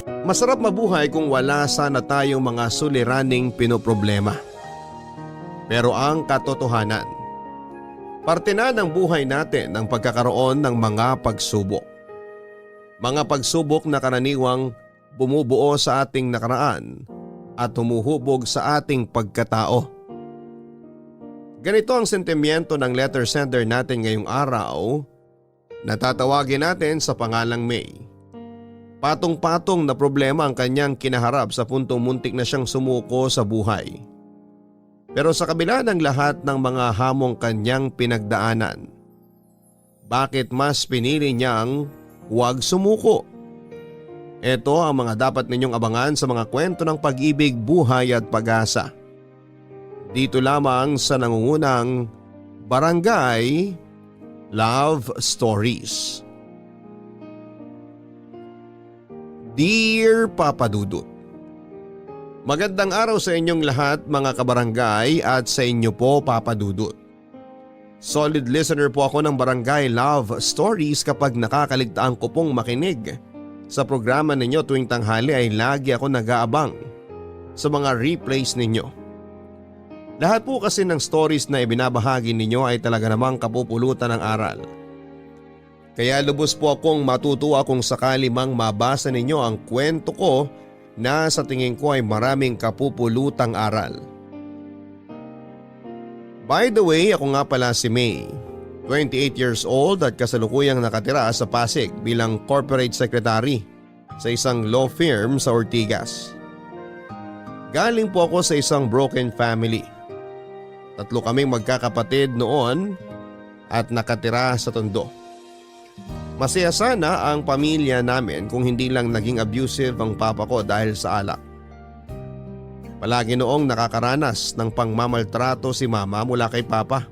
Masarap mabuhay kung wala sana tayong mga suliraning pinoproblema. Pero ang katotohanan, parte na ng buhay natin ang pagkakaroon ng mga pagsubok. Mga pagsubok na karaniwang bumubuo sa ating nakaraan at humuhubog sa ating pagkatao. Ganito ang sentimiento ng letter sender natin ngayong araw na tatawagin natin sa pangalang May. Patong-patong na problema ang kanyang kinaharap sa puntong muntik na siyang sumuko sa buhay. Pero sa kabila ng lahat ng mga hamong kanyang pinagdaanan, bakit mas pinili niyang huwag sumuko? Ito ang mga dapat ninyong abangan sa mga kwento ng pag-ibig, buhay at pag-asa. Dito lamang sa nangungunang Barangay Love Stories. Dear Papa Dudut, magandang araw sa inyong lahat mga kabarangay at sa inyo po Papa Dudut. Solid listener po ako ng Barangay Love Stories kapag nakakaligtaan ko pong makinig sa programa ninyo tuwing tanghali ay lagi ako nag-aabang sa mga replays ninyo. Lahat po kasi ng stories na ibinabahagi ninyo ay talaga namang kapupulutan ng aral. Kaya lubos po akong matutuwa kung sakali mang mabasa ninyo ang kwento ko na sa tingin ko ay maraming kapupulutang aral. By the way, ako nga pala si May, 28 years old at kasalukuyang nakatira sa Pasig bilang corporate secretary sa isang law firm sa Ortigas. Galing po ako sa isang broken family. Tatlo kaming magkakapatid noon at nakatira sa Tondo. Masaya sana ang pamilya namin kung hindi lang naging abusive ang papa ko dahil sa alak. Palagi noong nakakaranas ng pangmamaltrato si mama mula kay papa.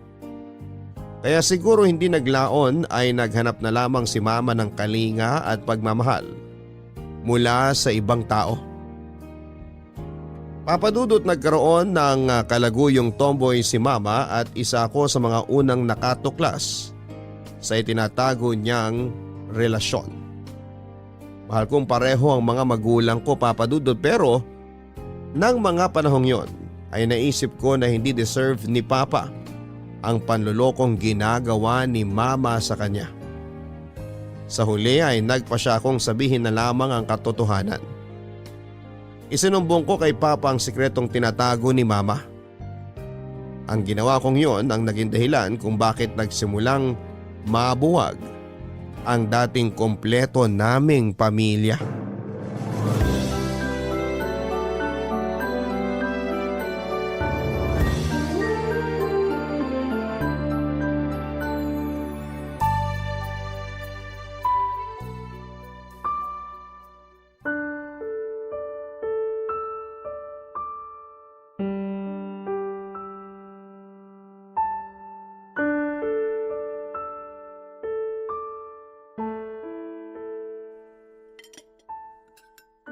Kaya siguro hindi naglaon ay naghanap na lamang si mama ng kalinga at pagmamahal mula sa ibang tao. Papadudot nagkaroon ng kalaguyong tomboy si mama at isa ako sa mga unang nakatuklas sa itinatago niyang relasyon. Mahal kong pareho ang mga magulang ko Papadudot pero nang mga panahong yon ay naisip ko na hindi deserve ni papa ang panlulokong ginagawa ni mama sa kanya. Sa huli ay nagpa siya akong sabihin na lamang ang katotohanan. Isinumbong ko kay papa ang sikretong tinatago ni mama. Ang ginawa kong yon ang naging dahilan kung bakit nagsimulang mabuwag ang dating kompleto naming pamilya.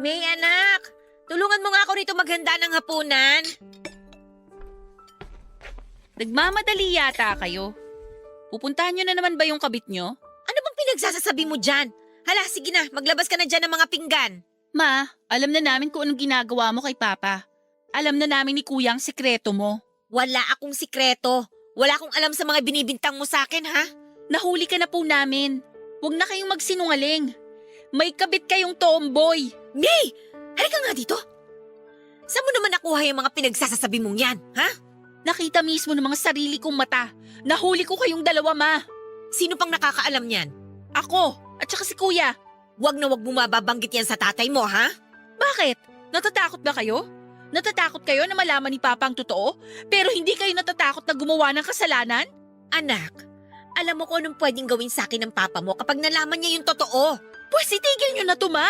May anak, tulungan mo nga ako rito maghanda ng hapunan. Nagmamadali yata kayo. Pupuntahan nyo na naman ba yung kabit nyo? Ano bang pinagsasasabi mo dyan? Hala, sige na, maglabas ka na dyan ng mga pinggan. Ma, alam na namin kung anong ginagawa mo kay Papa. Alam na namin ni Kuya ang sikreto mo. Wala akong sikreto. Wala akong alam sa mga binibintang mo sa akin, ha? Nahuli ka na po namin. Huwag na kayong magsinungaling. May kabit kayong tomboy. May! Halika nga dito. Saan mo naman nakuha yung mga pinagsasasabi mong yan, ha? Nakita mismo ng mga sarili kong mata. Nahuli ko kayong dalawa, Ma. Sino pang nakakaalam niyan? Ako, at saka si Kuya. Huwag na huwag mo mababanggit yan sa tatay mo, ha? Bakit? Natatakot ba kayo? Natatakot kayo na malaman ni Papa ang totoo? Pero hindi kayo natatakot na gumawa ng kasalanan? Anak, alam mo kung anong pwedeng gawin sa akin ng papa mo kapag nalaman niya yung totoo. Pues itigil nyo na to, Ma.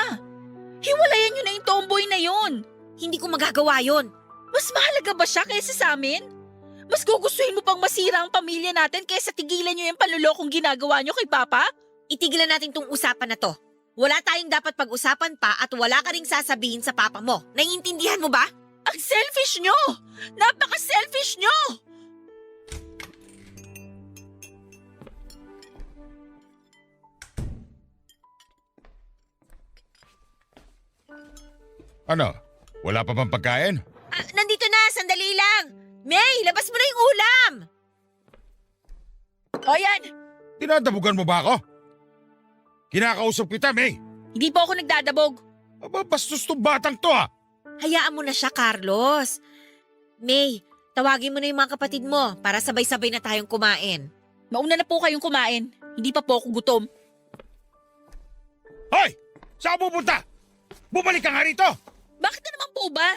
Hiwalayan nyo na yung tomboy na yon. Hindi ko magagawa yon. Mas mahalaga ba siya kaysa sa amin? Mas gugustuhin mo pang masira ang pamilya natin kaysa tigilan nyo yung panlulokong ginagawa nyo kay Papa? Itigilan natin tong usapan na to. Wala tayong dapat pag-usapan pa at wala ka ring sasabihin sa papa mo. Naiintindihan mo ba? Ang selfish nyo! Napaka-selfish nyo! Ano? Wala pa bang pagkain? Nandito na, sandali lang. May, labas mo na yung ulam. O yan, Dinadabugan mo ba ako? Kinakausap kita, May. hindi po ako nagdadabog. Aba, bastos tong batang to ha. Hayaan mo na siya, Carlos. May, tawagin mo na yung mga kapatid mo para sabay-sabay na tayong kumain. Mauna na po kayong kumain. Hindi pa po ako gutom. Hoy! Saan ka pupunta? Bumalik ka nga rito! Bakit na naman po ba?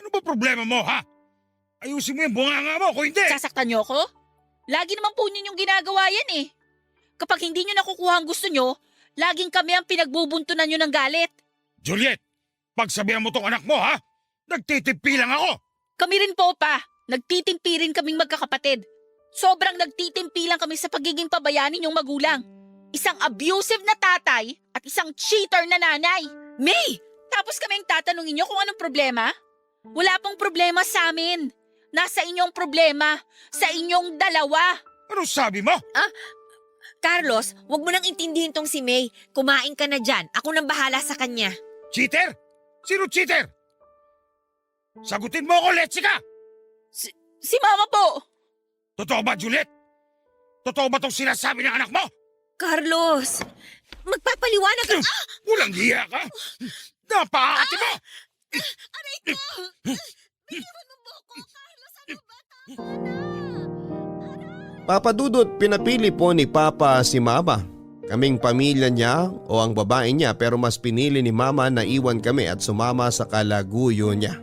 Ano ba problema mo, ha? Ayusin mo yung bunganga mo kung hindi! Sasaktan niyo ako? Lagi naman po ninyong ginagawa yan eh. Kapag hindi nyo nakukuha ang gusto nyo, laging kami ang pinagbubuntunan nyo ng galit. Juliet, pagsabihan mo tong anak mo, ha? Nagtitipi lang ako! Kami rin po pa. Nagtitimpi rin kaming magkakapatid. Sobrang nagtitimpi lang kami sa pagiging pabayani ninyong magulang. Isang abusive na tatay at isang cheater na nanay. May! Tapos kaming tatanungin nyo kung anong problema? Wala pong problema sa amin. Nasa inyong problema. Sa inyong dalawa. Ano sabi mo? Carlos, wag mo nang intindihin tong si May. Kumain ka na dyan. Ako nang bahala sa kanya. Cheater? Sino cheater? Sagutin mo ako, Letsika! Si mama po. Totoo ba, Juliet? Totoo ba tong sinasabi ng anak mo? Carlos, magpapaliwanag ka. Walang hiya ka! Napakakati mo! Aray ko! Bigyan mo ba ako, Carlos? Ano ba? Tama na! Papadudot, pinapili po ni Papa si Mama. Kaming pamilya niya o ang babae niya, pero mas pinili ni Mama na iwan kami at sumama sa kalaguyo niya.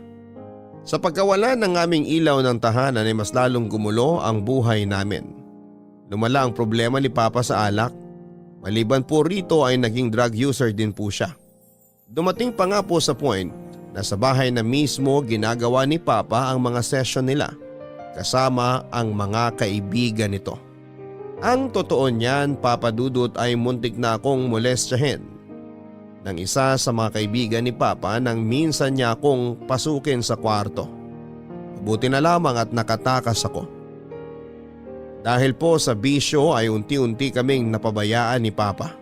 Sa pagkawala ng aming ilaw ng tahanan ay mas lalong gumulo ang buhay namin. Lumala ang problema ni Papa sa alak. Maliban po rito ay naging drug user din po siya. Dumating pa nga po sa point na sa bahay na mismo ginagawa ni Papa ang mga session nila kasama ang mga kaibigan nito. Ang totoo niyan, Papa Dudut, ay muntik na akong molestyahin ng isa sa mga kaibigan ni Papa nang minsan niya akong pasukin sa kwarto. Mabuti na lamang at nakatakas ako. Dahil po sa bisyo ay unti-unti kaming napabayaan ni Papa.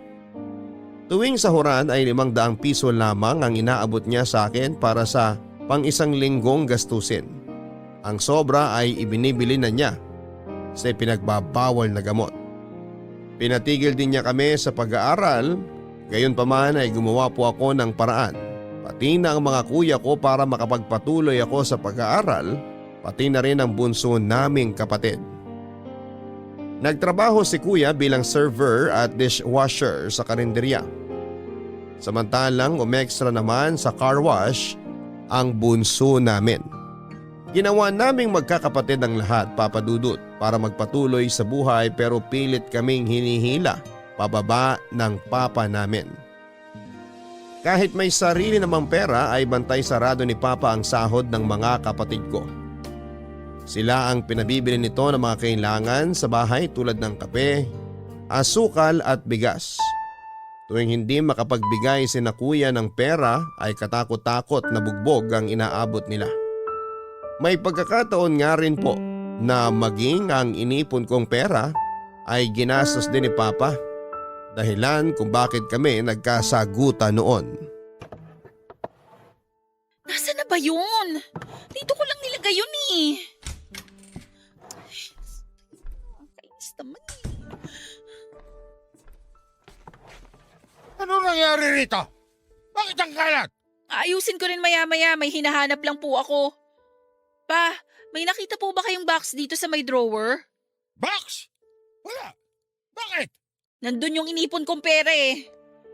Tuwing sahuran ay 500 piso lamang ang inaabot niya sa akin para sa pang-isang linggong gastusin. Ang sobra ay ibinibili na niya sa pinagbabawal na gamot. Pinatigil din niya kami sa pag-aaral, gayon pa man ay gumawa po ako ng paraan, pati na ang mga kuya ko para makapagpatuloy ako sa pag-aaral, pati na rin ang bunso naming kapatid. Nagtrabaho si kuya bilang server at dishwasher sa karinderya. Samantalang umextra naman sa car wash ang bunso namin. Ginawa naming magkakapatid ang lahat, Papa Dudut, para magpatuloy sa buhay, pero pilit kaming hinihila pababa ng papa namin. Kahit may sarili namang pera ay bantay sarado ni Papa ang sahod ng mga kapatid ko. Sila ang pinabibili nito ng mga kailangan sa bahay tulad ng kape, asukal at bigas. Tuwing hindi makapagbigay sina kuya ng pera ay katakot-takot na bugbog ang inaabot nila. May pagkakataon nga rin po na maging ang inipon kong pera ay ginastos din ni Papa. Dahilan kung bakit kami nagkasagutan noon. Nasaan na ba yun? Dito ko lang nilagay yun eh. Kainis naman eh. Ano nangyari rito? Bakit ang kalat? Ayusin ko rin maya-maya, may hinahanap lang po ako. Pa, may nakita po ba kayong box dito sa may drawer? Box? Wala. Bakit? Nandun yung inipon kong pera eh.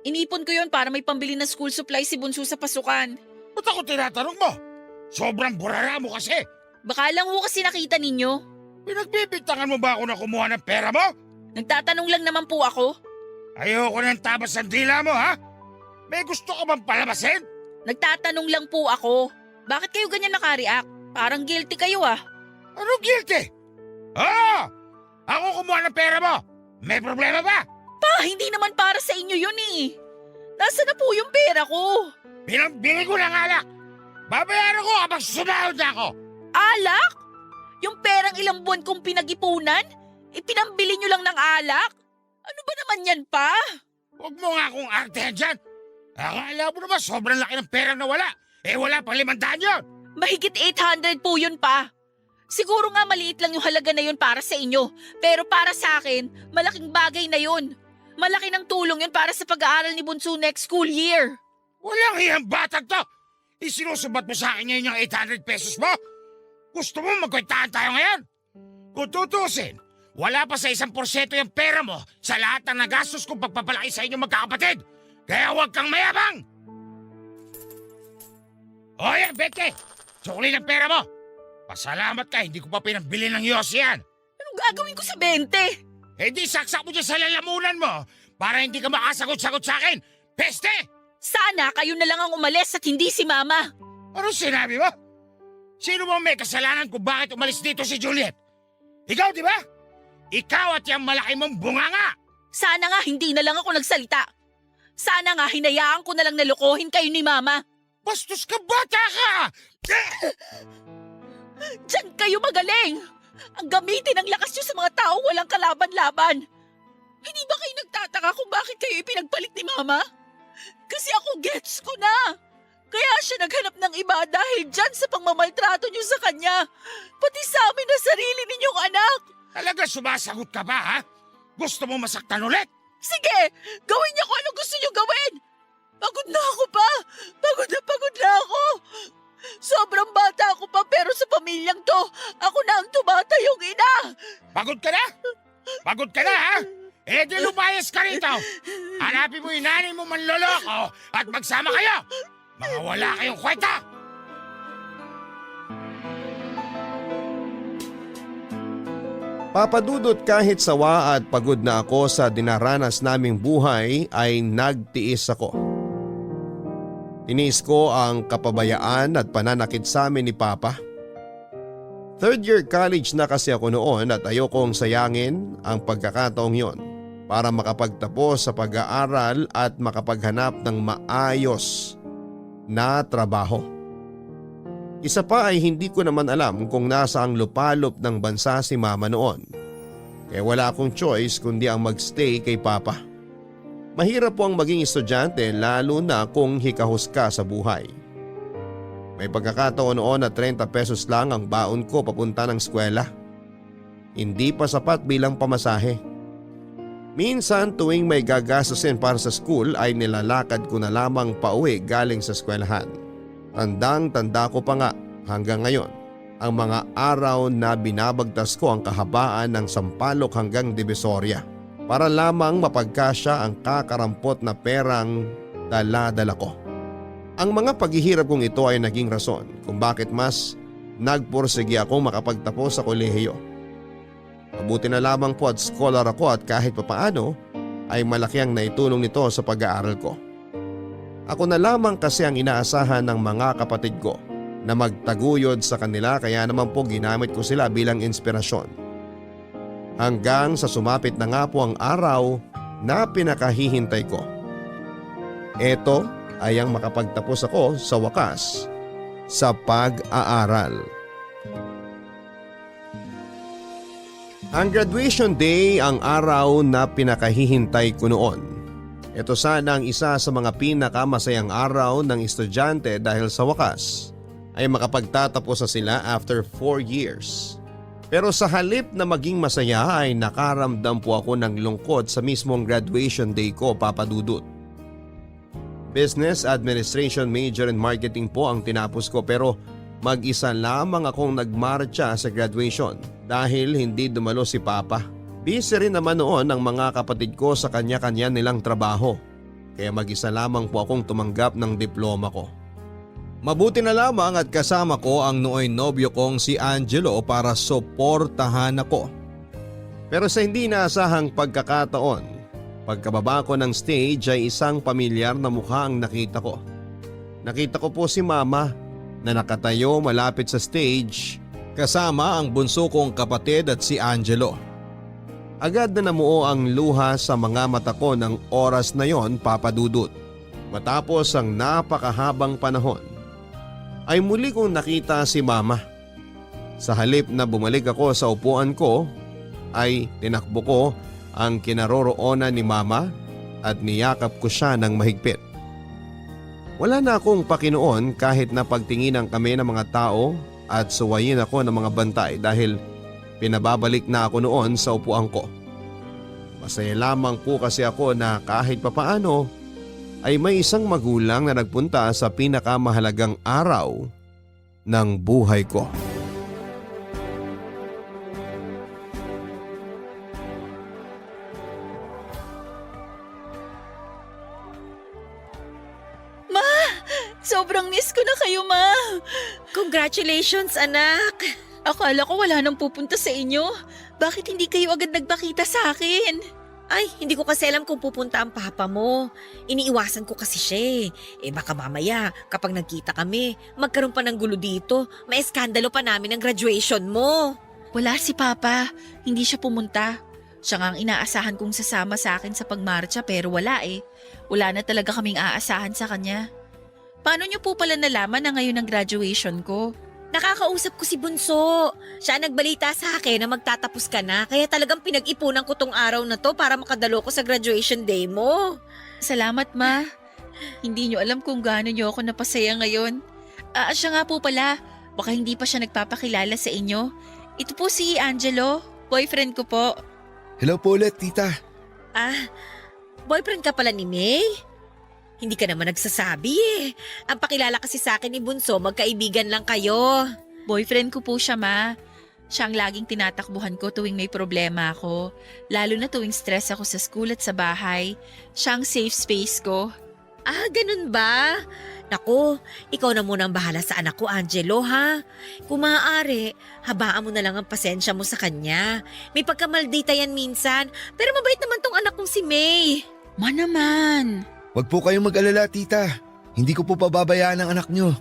Inipon ko yun para may pambili ng school supplies si Bunso sa pasukan. Ba't ako tinatanong mo? Sobrang burara mo kasi. Baka lang ho kasi nakita ninyo. Pinagbibintangan mo ba ako na kumuha ng pera mo? Nagtatanong lang naman po ako. Ayoko ng tabas ng dila mo, ha? May gusto ka bang palabasin? Nagtatanong lang po ako. Bakit kayo ganyan nakareact? Parang guilty kayo ah. Ano guilty? Ako kumuha ng pera mo. May problema ba? Pa, hindi naman para sa inyo yun eh. Nasaan na po yung pera ko? Pinambili ko ng alak. Babayaran ko kapag sumahod na ako. Alak? Yung perang ilang buwan kong pinag-ipunan? Ipinambili nyo lang ng alak? Ano ba naman yan pa? Huwag mo nga akong artehan dyan. Akala mo naman sobrang laki ng perang nawala. Wala pang 500 yun. Mahigit 800 po yun pa. Siguro nga maliit lang yung halaga na yun para sa inyo. Pero para sa akin, malaking bagay na yun. Malaki ng tulong yun para sa pag-aaral ni Bunso next school year. Walang hiyang batag to. Isinusubat mo sa akin ngayon yung 800 pesos mo? Gusto mo magkwentaan tayo ngayon? Kung tutusin, wala pa sa 1% yung pera mo sa lahat ng nagastos kong pagpapalaki sa inyong magkakapatid. Kaya huwag kang mayabang! O yan, Betty! Sukli ng pera mo! Pasalamat ka, hindi ko pa pinambili ng Yossi yan. Anong gagawin ko sa 20? Di saksak mo dyan sa lalamunan mo para hindi ka makasagot-sagot sa akin. Peste! Sana kayo na lang ang umalis at hindi si Mama. Ano sinabi mo? Sino mo may kasalanan kung bakit umalis dito si Juliet? Ikaw, di ba? Ikaw at yung malaki mong bunganga! Sana nga hindi na lang ako nagsalita. Sana nga hinayaan ko na lang nalokohin kayo ni Mama. Bastos ka, bata ka! Diyan kayo magaling! Ang gamitin ng lakas nyo sa mga tao walang kalaban-laban. Hindi ba kayo nagtataka kung bakit kayo ipinagpalit ni Mama? Kasi ako gets ko na. Kaya siya naghanap ng iba dahil dyan sa pangmamaltrato nyo sa kanya. Pati sa amin na sarili ninyong anak. Talaga sumasagot ka ba, ha? Gusto mo masaktan ulit? Sige, gawin niyo kung ano gusto niyo gawin. Pagod na ako pa. Pagod na ako. Sobrang bata ako pa pero sa pamilyang to, ako na ang tumatayong ina. Pagod ka na? Pagod ka na, ha? Di lumayas ka rito. Hanapin mo yung nanay mo manloloko at magsama kayo. Mga wala kayong kwenta. Papadudot kahit sawa at pagod na ako sa dinaranas naming buhay ay nagtiis ako. Tiniis ko ang kapabayaan at pananakit sa amin ni Papa. Third year college na kasi ako noon at ayokong sayangin ang pagkakataong yon para makapagtapos sa pag-aaral at makapaghanap ng maayos na trabaho. Isa pa ay hindi ko naman alam kung nasa ang lupalop ng bansa si Mama noon. Kaya wala akong choice kundi ang magstay kay Papa. Mahirap po ang maging estudyante lalo na kung hikahos ka sa buhay. May pagkakataon noon na 30 pesos lang ang baon ko papunta ng eskwela. Hindi pa sapat bilang pamasahe. Minsan tuwing may gagastusin para sa school ay nilalakad ko na lamang pauwi galing sa eskwelahan. Tandang-tanda ko pa nga hanggang ngayon ang mga araw na binabagtas ko ang kahabaan ng Sampaloc hanggang Divisoria para lamang mapagkasya ang kakarampot na perang dala-dala ko. Ang mga paghihirap kong ito ay naging rason kung bakit mas nagpursige akong makapagtapos sa kolehiyo. Mabuti na lamang po at scholar ako at kahit papaano ay malaki ang naitulong nito sa pag-aaral ko. Ako na lamang kasi ang inaasahan ng mga kapatid ko na magtaguyod sa kanila kaya naman po ginamit ko sila bilang inspirasyon. Hanggang sa sumapit na nga po ang araw na pinakahihintay ko. Ito ay ang makapagtapos ako sa wakas sa pag-aaral. Ang graduation day ang araw na pinakahihintay ko noon. Ito sana ang isa sa mga pinakamasayang araw ng estudyante dahil sa wakas ay makapagtatapos na sila after 4 years. Pero sa halip na maging masaya ay nakaramdam po ako ng lungkot sa mismong graduation day ko, Papa Dudut. Business Administration major in marketing po ang tinapos ko pero mag-isa lamang akong nagmarcha sa graduation dahil hindi dumalo si Papa. Busy rin naman noon ang mga kapatid ko sa kanya-kanya nilang trabaho kaya mag-isa lamang po akong tumanggap ng diploma ko. Mabuti na lamang at kasama ko ang nooy nobyo kong si Angelo para suportahan ako. Pero sa hindi naasahang pagkakataon, pagkababa ko ng stage ay isang pamilyar na mukha ang nakita ko. Nakita ko po si Mama na nakatayo malapit sa stage kasama ang bunso kong kapatid at si Angelo. Agad na namuo ang luha sa mga mata ko ng oras na yon, Papa Dudut. Matapos ang napakahabang panahon, ay muli kong nakita si Mama. Sa halip na bumalik ako sa upuan ko, ay tinakbo ko ang kinaroroonan ni Mama at niyakap ko siya ng mahigpit. Wala na akong pakinoon kahit na pagtinginan kami ng mga tao at suwayin ako ng mga bantay dahil pinababalik na ako noon sa upuan ko. Masaya lamang po kasi ako na kahit papaano ay may isang magulang na nagpunta sa pinakamahalagang araw ng buhay ko. Sobrang miss ko na kayo, Ma. Congratulations, anak! Akala ko wala nang pupunta sa inyo. Bakit hindi kayo agad nagpakita sa akin? Ay, hindi ko kasi alam kung pupunta ang papa mo. Iniiwasan ko kasi siya eh. Baka mamaya, kapag nagkita kami, magkaroon pa ng gulo dito. May eskandalo pa namin ang graduation mo. Wala si Papa. Hindi siya pumunta. Siya nga ang inaasahan kong sasama sa akin sa pagmarcha pero wala eh. Wala na talaga kaming aasahan sa kanya. Paano niyo po pala nalaman na ngayon ang graduation ko? Nakakausap ko si Bunso. Siya nagbalita sa akin na magtatapos ka na. Kaya talagang pinag-ipunan ko tong araw na to para makadalo ko sa graduation day mo. Salamat, Ma. Hindi niyo alam kung gaano niyo ako napasaya ngayon. Siya nga po pala. Baka hindi pa siya nagpapakilala sa inyo. Ito po si Angelo, boyfriend ko po. Hello po ulit, tita. Boyfriend ka pala ni May? Hindi ka naman nagsasabi eh. Ang pakilala kasi sa akin ni Bunso, magkaibigan lang kayo. Boyfriend ko po siya, Ma. Siya ang laging tinatakbuhan ko tuwing may problema ako. Lalo na tuwing stress ako sa school at sa bahay. Siya ang safe space ko. Ganun ba? Naku, ikaw na muna ang bahala sa anak ko, Angelo, ha? Kung maaari, habaan mo na lang ang pasensya mo sa kanya. May pagkamaldita yan minsan, pero mabait naman tong anak kong si May. Ma naman. Huwag po kayong mag-alala, tita. Hindi ko po pababayaan ang anak nyo.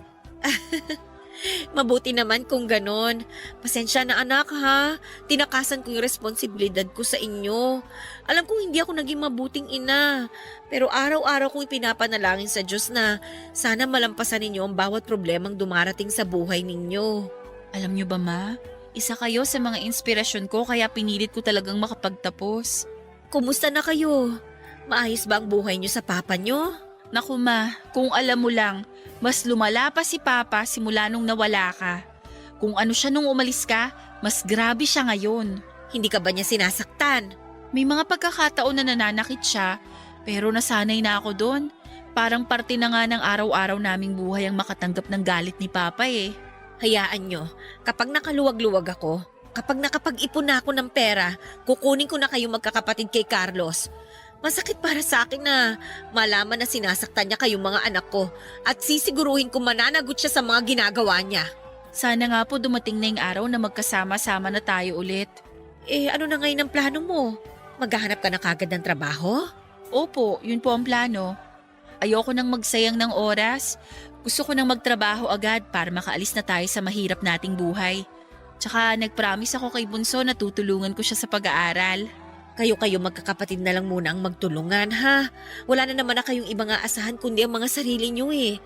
Mabuti naman kung ganon. Pasensya na anak ha. Tinakasan ko yung responsibilidad ko sa inyo. Alam kong hindi ako naging mabuting ina. Pero araw-araw kong ipinapanalangin sa Diyos na sana malampasan ninyo ang bawat problemang dumarating sa buhay ninyo. Alam niyo ba, Ma? Isa kayo sa mga inspirasyon ko kaya pinilit ko talagang makapagtapos. Kumusta na kayo? Maayos ba ang buhay niyo sa papa niyo? Naku, Ma, kung alam mo lang, mas lumala pa si Papa simula nung nawala ka. Kung ano siya nung umalis ka, mas grabe siya ngayon. Hindi ka ba niya sinasaktan? May mga pagkakataon na nananakit siya, pero nasanay na ako doon. Parang parte na nga ng araw-araw naming buhay ang makatanggap ng galit ni Papa eh. Hayaan nyo, kapag nakaluwag-luwag ako, kapag nakapag-ipon na ako ng pera, kukunin ko na kayo magkakapatid kay Carlos. Masakit para sa akin na malaman na sinasaktan niya kayong mga anak ko at sisiguruhin kong mananagot siya sa mga ginagawa niya. Sana nga po dumating na yung araw na magkasama-sama na tayo ulit. Ano na ngayon ang plano mo? Maghahanap ka na kagad ng trabaho? Opo, yun po ang plano. Ayoko nang magsayang ng oras. Gusto ko nang magtrabaho agad para makaalis na tayo sa mahirap nating buhay. Tsaka nagpromise ako kay Bunso na tutulungan ko siya sa pag-aaral. Kayo magkakapatid na lang muna ang magtulungan ha. Wala na naman na kayong ibang aasahan kundi ang mga sarili niyo eh.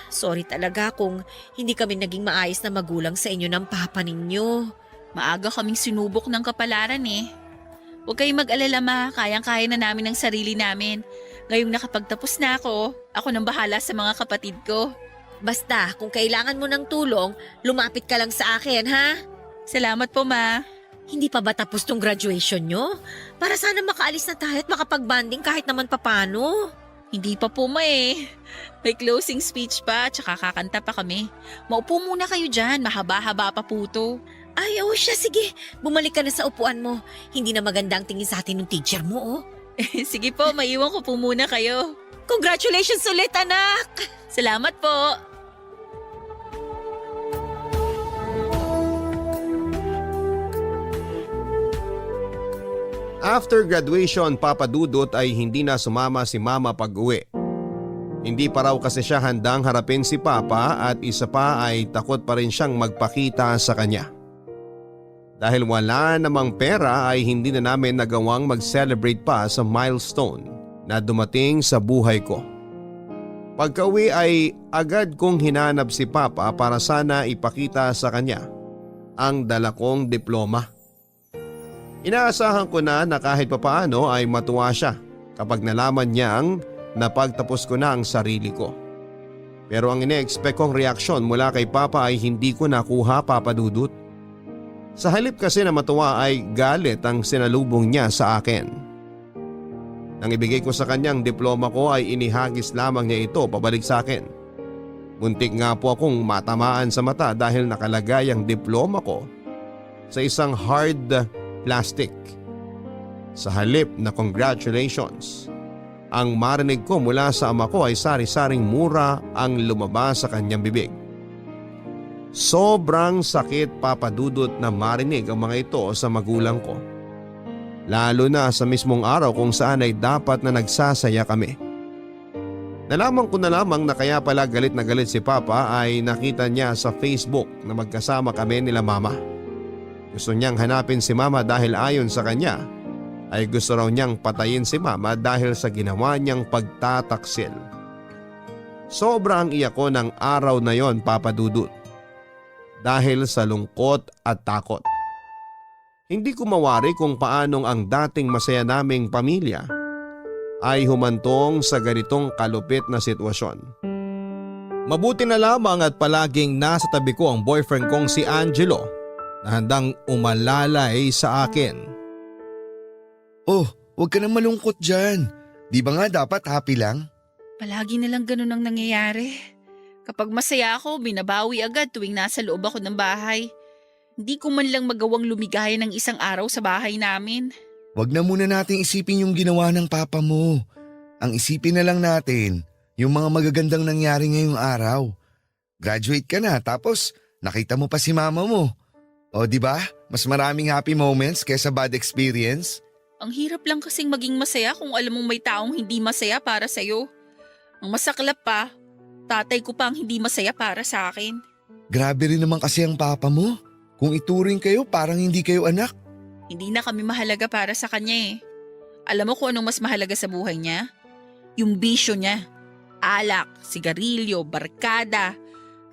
Sorry talaga kung hindi kami naging maayos na magulang sa inyo ng papa ninyo. Maaga kaming sinubok ng kapalaran eh. Huwag kayong mag-alala, Ma, kayang-kaya na namin ang sarili namin. Ngayong nakapagtapos na ako nang bahala sa mga kapatid ko. Basta kung kailangan mo ng tulong, lumapit ka lang sa akin ha. Salamat po, Ma. Hindi pa ba tapos tong graduation nyo? Para sana makaalis na tayo at makapag-banding kahit naman papano. Hindi pa po, Ma eh. May closing speech pa, tsaka kakanta pa kami. Maupo muna kayo dyan, mahaba-haba pa po to. Ay, siya, sige. Bumalik ka na sa upuan mo. Hindi na maganda ang tingin sa atin ng teacher mo, oh. Sige po, maiwan ko po muna kayo. Congratulations ulit, anak! Salamat po. After graduation, Papa Dudut ay hindi na sumama si Mama pag-uwi. Hindi pa raw kasi siya handang harapin si Papa at isa pa ay takot pa rin siyang magpakita sa kanya. Dahil wala namang pera ay hindi na namin nagawang mag-celebrate pa sa milestone na dumating sa buhay ko. Pagka-uwi ay agad kong hinanap si Papa para sana ipakita sa kanya ang dala kong diploma. Inaasahan ko na kahit papaano ay matuwa siya kapag nalaman niyang napagtapos ko na ang sarili ko. Pero ang ine-expect kong reaksyon mula kay Papa ay hindi ko nakuha, Papa Dudut. Sa halip kasi na matuwa ay galit ang sinalubong niya sa akin. Nang ibigay ko sa kanyang diploma ko ay inihagis lamang niya ito pabalik sa akin. Muntik nga po akong matamaan sa mata dahil nakalagay ang diploma ko sa isang hard plastic. Sa halip na congratulations, ang marinig ko mula sa ama ko ay sari-saring mura ang lumabas sa kanyang bibig. Sobrang sakit, Papa Dudut, na marinig ang mga ito sa magulang ko. Lalo na sa mismong araw kung saan ay dapat na nagsasaya kami. Nalaman ko na lamang na kaya pala galit na galit si Papa ay nakita niya sa Facebook na magkasama kami nila Mama. Gusto niyang hanapin si Mama dahil ayon sa kanya ay gusto raw niyang patayin si Mama dahil sa ginawa niyang pagtataksil. Sobrang iyak ko ng araw na yon, Papa Dudut. Dahil sa lungkot at takot. Hindi ko mawari kung paanong ang dating masaya naming pamilya ay humantong sa ganitong kalupit na sitwasyon. Mabuti na lamang at palaging nasa tabi ko ang boyfriend kong si Angelo na handang umalalay sa akin. Oh, huwag ka na malungkot dyan. Di ba nga dapat happy lang? Palagi na lang ganun ang nangyayari. Kapag masaya ako, binabawi agad tuwing nasa loob ako ng bahay. Hindi ko man lang magawang lumigaya ng isang araw sa bahay namin. Huwag na muna nating isipin yung ginawa ng papa mo. Ang isipin na lang natin yung mga magagandang nangyari ngayong araw. Graduate ka na tapos nakita mo pa si mama mo. O di ba? Mas maraming happy moments kaysa bad experience. Ang hirap lang kasing maging masaya kung alam mong may taong hindi masaya para sa'yo. Ang masaklap pa, tatay ko pa ang hindi masaya para sa akin. Grabe rin naman kasi ang papa mo. Kung ituring kayo parang hindi kayo anak. Hindi na kami mahalaga para sa kanya eh. Alam mo kung anong mas mahalaga sa buhay niya? Yung bisyo niya. Alak, sigarilyo, barkada.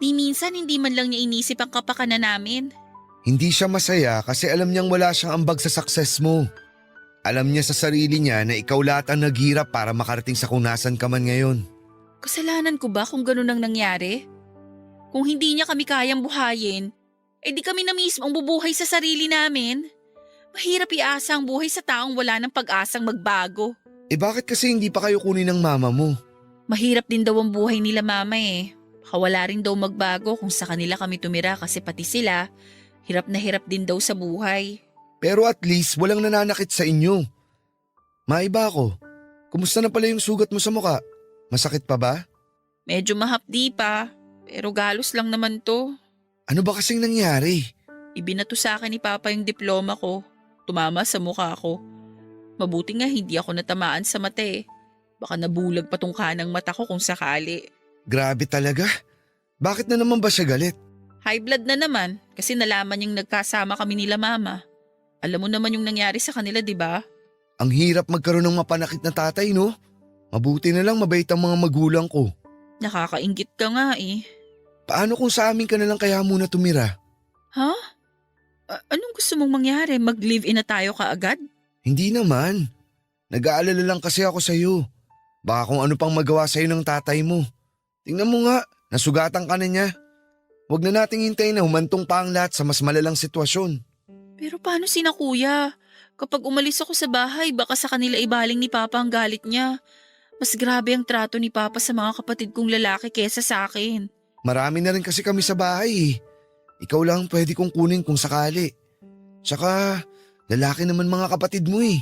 Ni minsan hindi man lang niya inisip ang kapakanan namin. Hindi siya masaya kasi alam niyang wala siyang ambag sa success mo. Alam niya sa sarili niya na ikaw lahat ang naghirap para makarating sa kung nasan ka man ngayon. Kasalanan ko ba kung ganun ang nangyari? Kung hindi niya kami kayang buhayin, di kami na mismo ang bubuhay sa sarili namin. Mahirap iasa ang buhay sa taong wala ng pag-asang magbago. Bakit kasi hindi pa kayo kunin ng mama mo? Mahirap din daw ang buhay nila mama eh. Baka wala rin daw magbago kung sa kanila kami tumira kasi pati sila, hirap na hirap din daw sa buhay. Pero at least walang nananakit sa inyo. Maiba ako. Kumusta na pala yung sugat mo sa muka? Masakit pa ba? Medyo mahapdi pa, pero galos lang naman to. Ano ba kasing nangyari? Ibinato sa akin ni Papa yung diploma ko. Tumama sa mukha ko. Mabuti nga hindi ako natamaan sa mata eh. Baka nabulag pa tong kanang mata ko kung sakali. Grabe talaga. Bakit na naman ba siya galit? High blood na naman kasi nalaman niyang nagkasama kami nila mama. Alam mo naman yung nangyari sa kanila, di ba? Ang hirap magkaroon ng mapanakit na tatay, no? Mabuti na lang mabait ang mga magulang ko. Nakakainggit ka nga eh. Paano kung sa amin ka na lang kaya muna tumira? Ha? Anong gusto mong mangyari? Mag-live-in na tayo kaagad? Hindi naman. Nag-aalala lang kasi ako sa'yo. Baka kung ano pang magawa sa'yo ng tatay mo. Tingnan mo nga, nasugatan ka na niya. Huwag na nating hintayin na humantong pa ang lahat sa mas malalang sitwasyon. Pero paano sina kuya? Kapag umalis ako sa bahay, baka sa kanila ibaling ni Papa ang galit niya. Mas grabe ang trato ni Papa sa mga kapatid kong lalaki kesa sa akin. Marami na rin kasi kami sa bahay eh. Ikaw lang pwede kong kunin kung sakali. Tsaka, lalaki naman mga kapatid mo eh.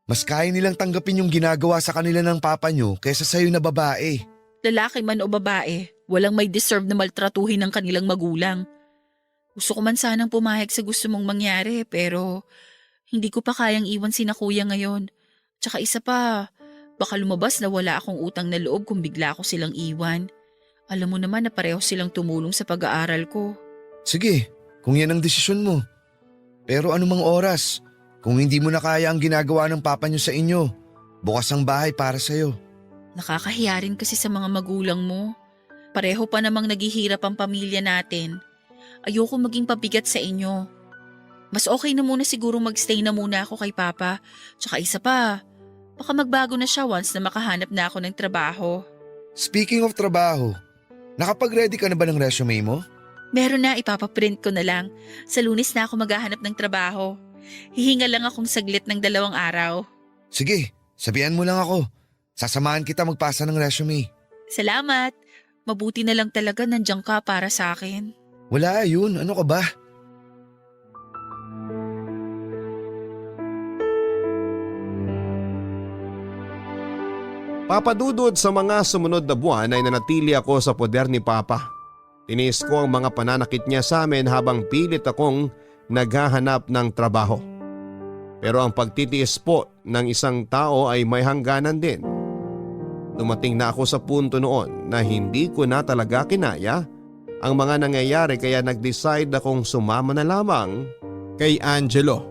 Mas kaya nilang tanggapin yung ginagawa sa kanila ng papa nyo kaysa sa'yo na babae. Lalaki man o babae, walang may deserve na maltratuhin ng kanilang magulang. Gusto ko man sanang pumayag sa gusto mong mangyari pero hindi ko pa kayang iwan sina kuya ngayon. Tsaka isa pa, baka lumabas na wala akong utang na loob kung bigla ko silang iwan. Alam mo naman na pareho silang tumulong sa pag-aaral ko. Sige, kung yan ang desisyon mo. Pero anumang oras, kung hindi mo na kaya ang ginagawa ng papa nyo sa inyo, bukas ang bahay para sa'yo. Nakakahiya rin kasi sa mga magulang mo. Pareho pa namang naghihirap ang pamilya natin. Ayoko maging pabigat sa inyo. Mas okay na muna siguro magstay na muna ako kay Papa. Tsaka isa pa, baka magbago na siya once na makahanap na ako ng trabaho. Speaking of trabaho, Nakapag-ready ka na ba ng resume mo? Meron na, ipapaprint ko na lang. Sa Lunes na ako maghahanap ng trabaho. Hihinga lang akong saglit ng 2 araw. Sige, sabihan mo lang ako. Sasamahan kita magpasa ng resume. Salamat. Mabuti na lang talaga nandiyan ka para sa akin. Wala yun, ano ka ba? Papadudod sa mga sumunod na buwan ay nanatili ako sa poder ni Papa. Tinis ko ang mga pananakit niya sa amin habang pilit akong naghahanap ng trabaho. Pero ang pagtitiis po ng isang tao ay may hangganan din. Dumating na ako sa punto noon na hindi ko na talaga kinaya ang mga nangyayari kaya nag-decide akong sumama na lamang kay Angelo.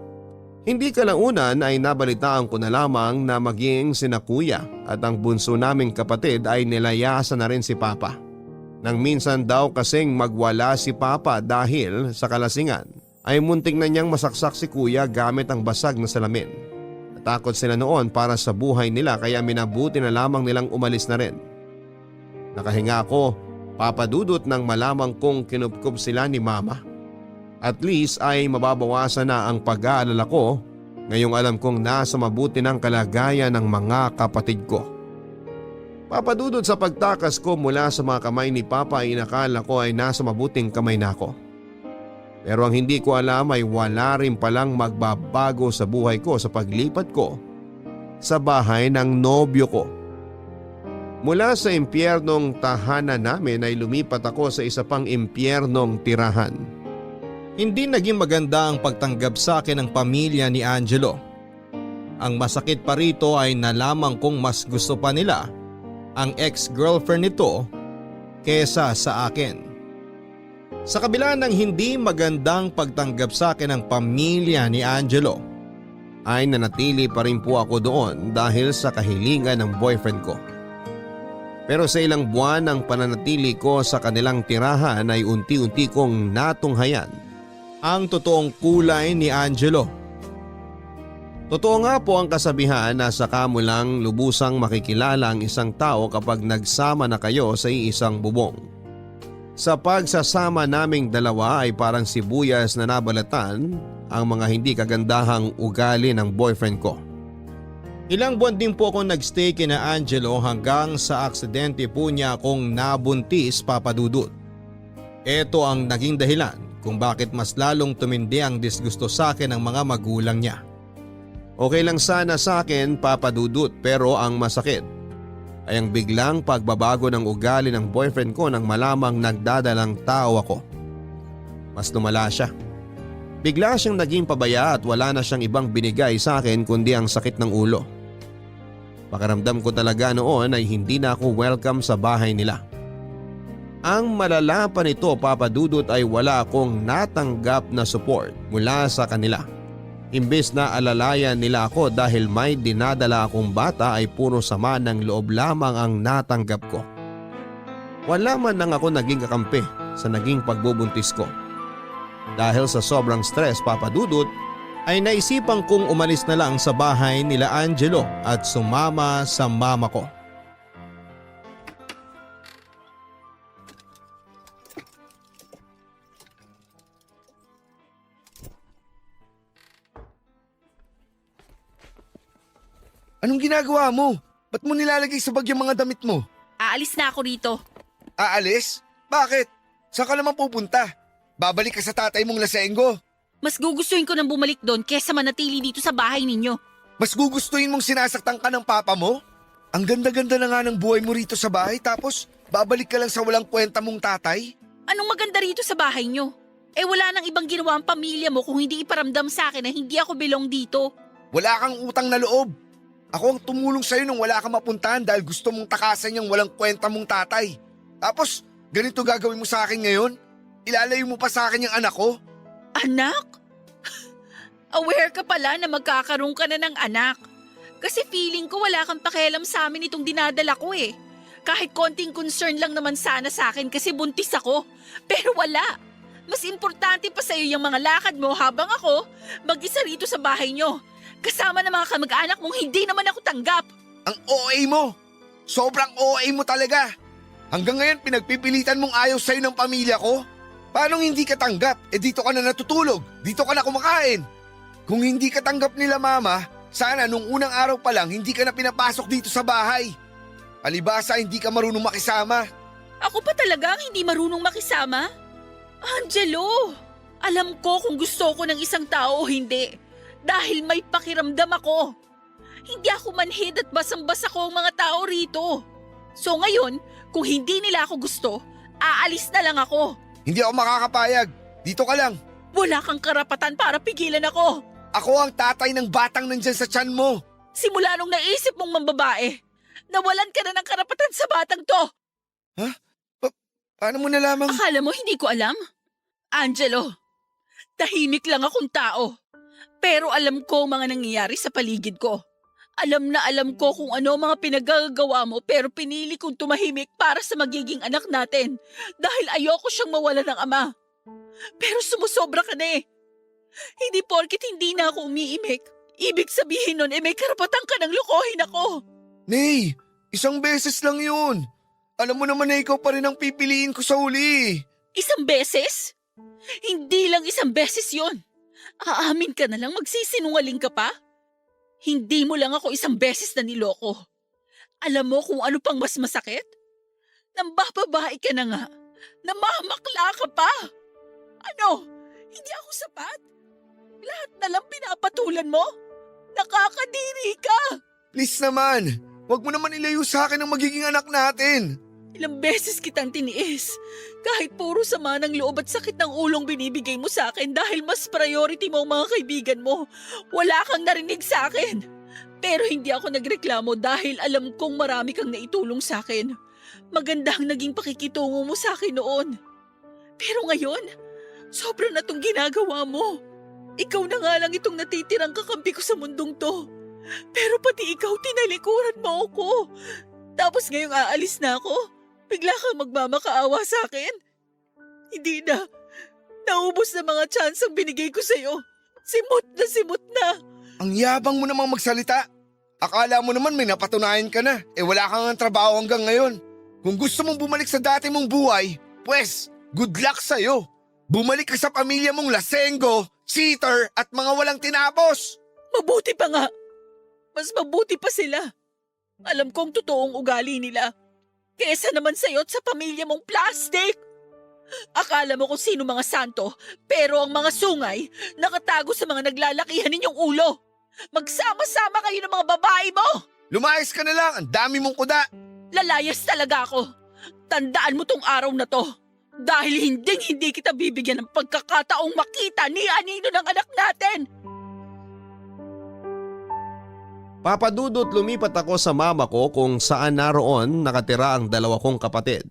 Hindi kalaunan ay nabalitaan ko na lamang na maging sina kuya at ang bunso naming kapatid ay nilayasan na rin si Papa. Nang minsan daw kasing magwala si Papa dahil sa kalasingan ay muntik na niyang masaksak si kuya gamit ang basag na salamin. Natakot sila noon para sa buhay nila kaya minabuti na lamang nilang umalis na rin. Nakahinga ako, papadudot nang malamang kong kinupkup sila ni Mama. At least ay mababawasan na ang pag-aalala ko ngayong alam kong nasa mabuti ng kalagayan ng mga kapatid ko. Papadudod sa pagtakas ko mula sa mga kamay ni Papa ay inakala ko ay nasa mabuting kamay na ako. Pero ang hindi ko alam ay wala rin palang magbabago sa buhay ko sa paglipat ko sa bahay ng nobyo ko. Mula sa impyernong tahanan namin ay lumipat ako sa isa pang impyernong tirahan. Hindi naging maganda ang pagtanggap sa akin ng pamilya ni Angelo. Ang masakit pa rito ay nalaman kong mas gusto pa nila ang ex-girlfriend nito kesa sa akin. Sa kabila ng hindi magandang pagtanggap sa akin ng pamilya ni Angelo, ay nanatili pa rin po ako doon dahil sa kahilingan ng boyfriend ko. Pero sa ilang buwan ng pananatili ko sa kanilang tirahan ay unti-unti kong natunghayan ang totoong kulay ni Angelo. Totoo nga po ang kasabihan na saka mo lang lubusang makikilala ang isang tao kapag nagsama na kayo sa iisang bubong. Sa pagsasama naming dalawa ay parang sibuyas na nabalatan ang mga hindi kagandahang ugali ng boyfriend ko. Ilang buwan din po akong nagstay kina Angelo hanggang sa aksidente po niya akong nabuntis, papadudot. Ito ang naging dahilan kung bakit mas lalong tumindi ang disgusto sa akin ng mga magulang niya. Okay lang sana sa akin, papadudot, pero ang masakit ay ang biglang pagbabago ng ugali ng boyfriend ko nang malamang nagdadalang tao ako. Mas lumala siya. Bigla siyang naging pabaya at wala na siyang ibang binigay sa akin kundi ang sakit ng ulo. Pakiramdam ko talaga noon ay hindi na ako welcome sa bahay nila. Ang malala pa nito, papadudot, ay wala akong natanggap na support mula sa kanila. Imbes na alalayan nila ako dahil may dinadala akong bata ay puro sama ng loob lamang ang natanggap ko. Wala man lang ako naging kakampi sa naging pagbubuntis ko. Dahil sa sobrang stress, papadudot, ay naisipan kong umalis na lang sa bahay nila Angelo at sumama sa mama ko. Anong ginagawa mo? Ba't mo nilalagay sa bag yung mga damit mo? Aalis na ako rito. Aalis? Bakit? Saan ka naman pupunta? Babalik ka sa tatay mong lasenggo? Mas gugustuhin ko nang bumalik doon kesa manatili dito sa bahay ninyo. Mas gugustuhin mong sinasaktan ka ng papa mo? Ang ganda-ganda na nga ng buhay mo rito sa bahay tapos babalik ka lang sa walang kwenta mong tatay? Anong maganda rito sa bahay nyo? Eh wala nang ibang ginawa ang pamilya mo kung hindi iparamdam sa akin na hindi ako belong dito. Wala kang utang na loob. Ako ang tumulong sa'yo nung wala kang mapuntahan dahil gusto mong takasan yung walang kwenta mong tatay. Tapos, ganito gagawin mo sa akin ngayon? Ilalayo mo pa sa akin yung anak ko? Anak? Aware ka pala na magkakaroon ka na ng anak. Kasi feeling ko wala kang pakialam sa amin itong dinadala ko eh. Kahit konting concern lang naman sana sa akin kasi buntis ako. Pero wala. Mas importante pa sa'yo yung mga lakad mo habang ako mag-isa rito sa bahay nyo. Kasama ng mga kamag-anak mong hindi naman ako tanggap. Ang OA mo! Sobrang OA mo talaga! Hanggang ngayon pinagpipilitan mong ayaw sa'yo ng pamilya ko? Paano hindi ka tanggap? Dito ka na natutulog, dito ka na kumakain. Kung hindi ka tanggap nila mama, sana nung unang araw pa lang hindi ka na pinapasok dito sa bahay. Palibasa hindi ka marunong makisama. Ako pa talaga ang hindi marunong makisama? Angelo, alam ko kung gusto ko ng isang tao o hindi. Dahil may pakiramdam ako. Hindi ako manhid at basang-basa ko ang mga tao rito. So ngayon, kung hindi nila ako gusto, aalis na lang ako. Hindi ako makakapayag. Dito ka lang. Wala kang karapatan para pigilan ako. Ako ang tatay ng batang nandyan sa tiyan mo. Simula nung naisip mong mambabae, nawalan ka na ng karapatan sa batang to. Paano mo nalamang? Akala mo hindi ko alam? Angelo, tahimik lang akong tao. Pero alam ko ang mga nangyayari sa paligid ko. Alam na alam ko kung ano mga pinagagawa mo pero pinili kong tumahimik para sa magiging anak natin dahil ayoko siyang mawala ng ama. Pero sumusobra ka na eh. Hindi porkit hindi na ako umiimik. Ibig sabihin nun may karapatan ka ng lukohin ako. Nay, isang beses lang yun. Alam mo naman na ikaw pa rin ang pipiliin ko sa huli. Isang beses? Hindi lang isang beses yon. Aamin ka na lang magsisinungaling ka pa? Hindi mo lang ako isang beses na niloko. Alam mo kung ano pang mas masakit? Nambababae ka na nga. Namamakla ka pa. Ano? Hindi ako sapat? Lahat na lang pinapatulan mo? Nakakadiri ka. Please naman, wag mo naman ilayo sa akin ang magiging anak natin. Ilang beses kitang tiniis. Kahit puro sama ng loob at sakit ng ulong binibigay mo sa akin dahil mas priority mo ang mga kaibigan mo. Wala kang narinig sa akin. Pero hindi ako nagreklamo dahil alam kong marami kang naitulong sa akin. Maganda ang naging pakikitungo mo sa akin noon. Pero ngayon, sobra na tong ginagawa mo. Ikaw na nga lang itong natitirang kakampi ko sa mundong to. Pero pati ikaw tinalikuran mo ako. Tapos ngayong aalis na ako. Bigla kang magmamakaawa sa akin? Hindi na. Naubos na mga chance ang binigay ko sa'yo. Simot na. Ang yabang mo namang magsalita. Akala mo naman may napatunayan ka na. Wala kang ang trabaho hanggang ngayon. Kung gusto mong bumalik sa dati mong buhay, pues, good luck sa'yo. Bumalik ka sa pamilya mong lasenggo, cheater at mga walang tinapos. Mabuti pa nga. Mas mabuti pa sila. Alam kong totoong ugali nila. Kesa naman sa'yo at sa pamilya mong plastic. Akala mo kung sino mga santo, pero ang mga sungay nakatago sa mga naglalakihan ninyong ulo. Magsama-sama kayo ng mga babae mo. Lumayas ka na lang, ang dami mong kuda. Lalayas talaga ako. Tandaan mo tong araw na to. Dahil hindi kita bibigyan ng pagkakataong makita ni anino ng anak natin. Papadudot lumipat ako sa mama ko kung saan naroon nakatira ang dalawa kong kapatid.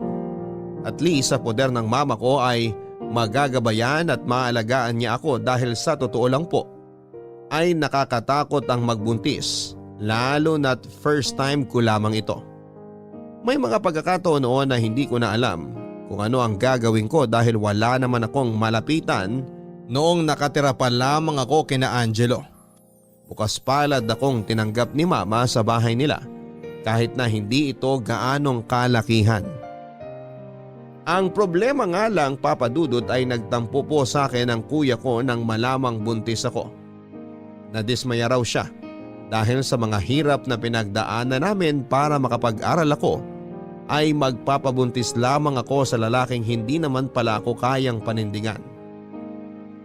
At least sa poder ng mama ko ay magagabayan at maalagaan niya ako dahil sa totoo lang po ay nakakatakot ang magbuntis, lalo na't first time ko lamang ito. May mga pagkakataon noon na hindi ko na alam kung ano ang gagawin ko dahil wala naman akong malapitan noong nakatira pa lamang ako kina Angelo. Bukas palad akong tinanggap ni mama sa bahay nila kahit na hindi ito gaanong kalakihan. Ang problema nga lang papadudot ay nagtampo po sa akin ang kuya ko nang malamang buntis ako. Nadismaya raw siya dahil sa mga hirap na pinagdaanan namin para makapag-aral ako ay magpapabuntis lamang ako sa lalaking hindi naman pala ako kayang panindigan.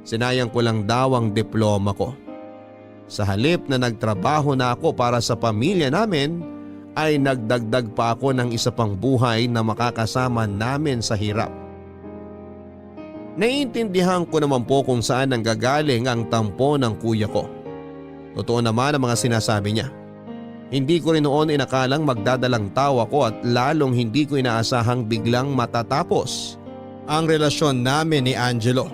Sinayang ko lang daw ang diploma ko. Sa halip na nagtrabaho na ako para sa pamilya namin, ay nagdagdag pa ako ng isa pang buhay na makakasama namin sa hirap. Naiintindihan ko naman po kung saan nanggagaling ang tampo ng kuya ko. Totoo naman ang mga sinasabi niya. Hindi ko rin noon inakalang magdadalang tao ako at lalong hindi ko inaasahang biglang matatapos ang relasyon namin ni Angelo.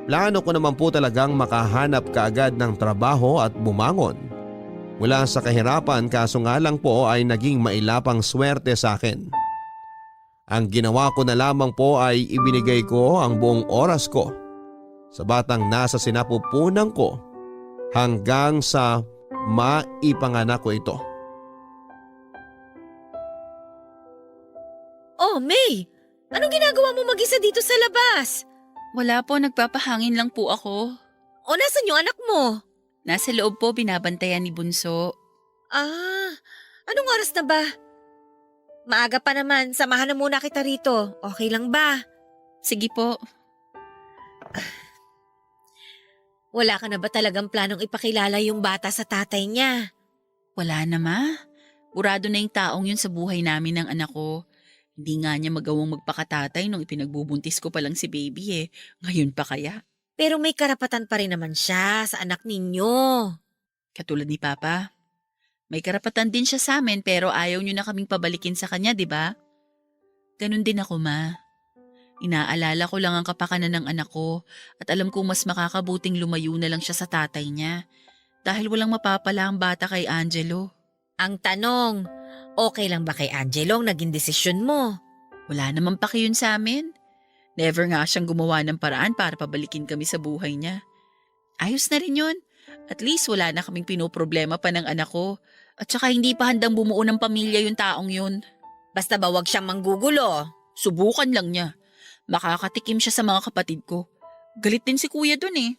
Plano ko naman po talagang makahanap kaagad ng trabaho at bumangon mula sa kahirapan, kaso nga lang po ay naging mailapang swerte sa akin. Ang ginawa ko na lamang po ay ibinigay ko ang buong oras ko sa batang nasa sinapupunan ko hanggang sa maipanganak ko ito. Oh, May! Anong ginagawa mo mag-isa dito sa labas? Wala po, nagpapahangin lang po ako. O nasan yung anak mo? Nasa loob po, binabantayan ni Bunso. Ah, anong oras na ba? Maaga pa naman, samahan na muna kita rito. Okay lang ba? Sige po. Wala ka na ba talagang planong ipakilala yung bata sa tatay niya? Wala na, Ma. Burado na yung taong yun sa buhay namin ng anak ko. Hindi nga niya magawang magpakatatay nung ipinagbubuntis ko pa lang si baby eh. Ngayon pa kaya? Pero may karapatan pa rin naman siya sa anak ninyo. Katulad ni Papa. May karapatan din siya sa amin pero ayaw niyo na kaming pabalikin sa kanya, di ba? Ganon din ako, Ma. Inaalala ko lang ang kapakanan ng anak ko at alam kong mas makakabuting lumayo na lang siya sa tatay niya dahil walang mapapala ang bata kay Angelo. Ang tanong, okay lang ba kay Angelo ang naging desisyon mo? Wala naman paki yun sa amin. Never nga siyang gumawa ng paraan para pabalikin kami sa buhay niya. Ayos na rin yun. At least wala na kaming pinoproblema pa ng anak ko. At saka hindi pa handang bumuo ng pamilya yung taong yun. Basta ba wag siyang manggugulo? Subukan lang niya. Makakatikim siya sa mga kapatid ko. Galit din si kuya dun eh.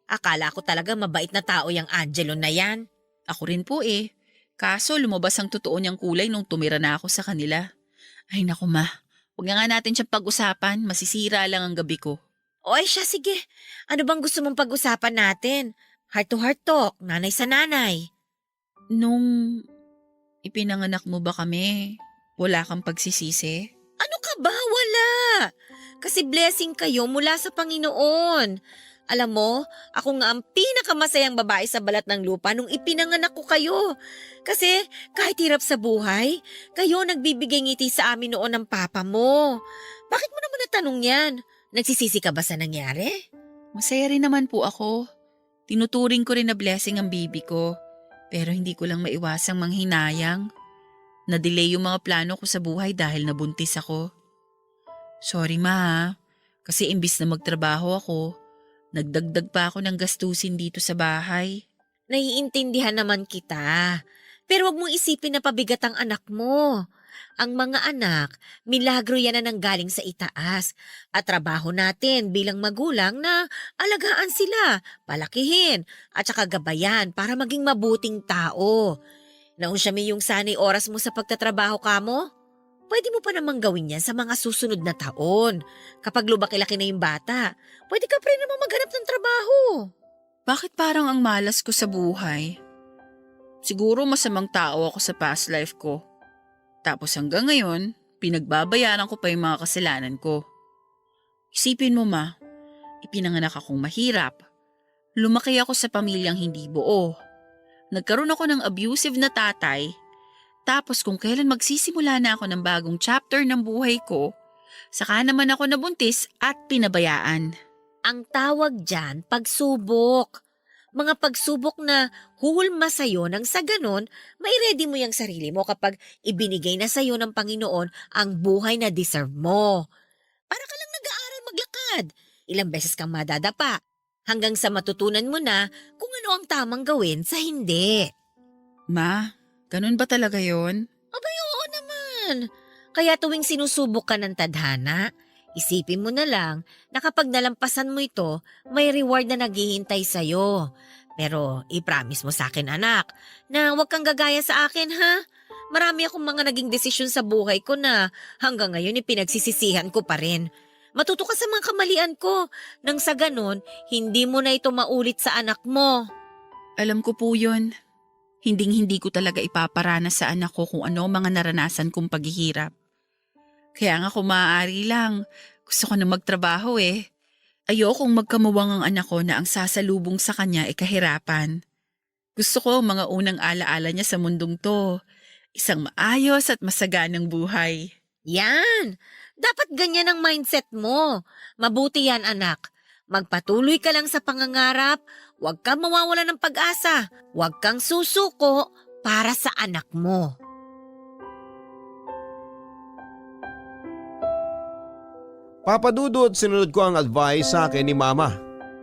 Akala ko talaga mabait na tao yung Angelo na yan. Ako rin po eh. Kaso lumabas ang totoo niyang kulay nung tumira na ako sa kanila. Ay naku, Ma. Huwag na nga natin siyang pag-usapan. Masisira lang ang gabi ko. O ay siya, sige. Ano bang gusto mong pag-usapan natin? Heart to heart talk, nanay sa nanay. Nung ipinanganak mo ba kami, wala kang pagsisisi? Ano ka ba? Wala. Kasi blessing kayo mula sa Panginoon. Alam mo, ako nga ang pinakamasayang babae sa balat ng lupa nung ipinanganak ko kayo. Kasi kahit hirap sa buhay, kayo nagbibigay ngiti sa amin noon ng papa mo. Bakit mo naman natanong yan? Nagsisisi ka ba sa nangyari? Masaya rin naman po ako. Tinuturing ko rin na blessing ang baby ko. Pero hindi ko lang maiwasang manghinayang. Na-delay yung mga plano ko sa buhay dahil nabuntis ako. Sorry, Ma, ha? Kasi imbis na magtrabaho ako, nagdagdag pa ako ng gastusin dito sa bahay. Naiintindihan naman kita. Pero wag mong isipin na pabigat ang anak mo. Ang mga anak, milagro yan na nanggaling sa itaas. At trabaho natin bilang magulang na alagaan sila, palakihin, at saka gabayan para maging mabuting tao. Naun siya may yung sanay oras mo sa pagtatrabaho ka mo? Pwede mo pa namang gawin yan sa mga susunod na taon. Kapag lumaki-laki na yung bata, pwede ka pa rin namang maghanap ng trabaho. Bakit parang ang malas ko sa buhay? Siguro masamang tao ako sa past life ko. Tapos hanggang ngayon, pinagbabayaran ko pa yung mga kasalanan ko. Isipin mo, Ma, ipinanganak akong mahirap. Lumaki ako sa pamilyang hindi buo. Nagkaroon ako ng abusive na tatay. Tapos kung kailan magsisimula na ako ng bagong chapter ng buhay ko, saka naman ako nabuntis at pinabayaan. Ang tawag dyan, pagsubok. Mga pagsubok na huhulma sa'yo nang sa ganon, mai-ready mo yung sarili mo kapag ibinigay na sa'yo ng Panginoon ang buhay na deserve mo. Para ka lang nag-aaral maglakad. Ilang beses kang madadapa. Hanggang sa matutunan mo na kung ano ang tamang gawin sa hindi. Ma, ganun ba talaga yon? Abay, oo naman. Kaya tuwing sinusubok ka ng tadhana, isipin mo na lang na kapag nalampasan mo ito, may reward na naghihintay sa'yo. Pero i-promise mo sa akin, anak, na huwag kang gagaya sa akin, ha? Marami akong mga naging desisyon sa buhay ko na hanggang ngayon ipinagsisisihan ko pa rin. Matuto ka sa mga kamalian ko nang sa ganon, hindi mo na ito maulit sa anak mo. Alam ko po yun. Hinding-hindi ko talaga ipaparanas sa anak ko kung ano mga naranasan kong paghihirap. Kaya nga kung maaari lang, gusto ko na magtrabaho eh. Ayokong magkamuwang ang anak ko na ang sasalubong sa kanya ay kahirapan. Gusto ko ang mga unang alaala niya sa mundong to. Isang maayos at masaganang buhay. Yan! Dapat ganyan ang mindset mo. Mabuti yan, anak. Magpatuloy ka lang sa pangangarap. Huwag kang mawawala ng pag-asa. Huwag kang susuko para sa anak mo. Papadudot, sinunod ko ang advice sa akin ni Mama.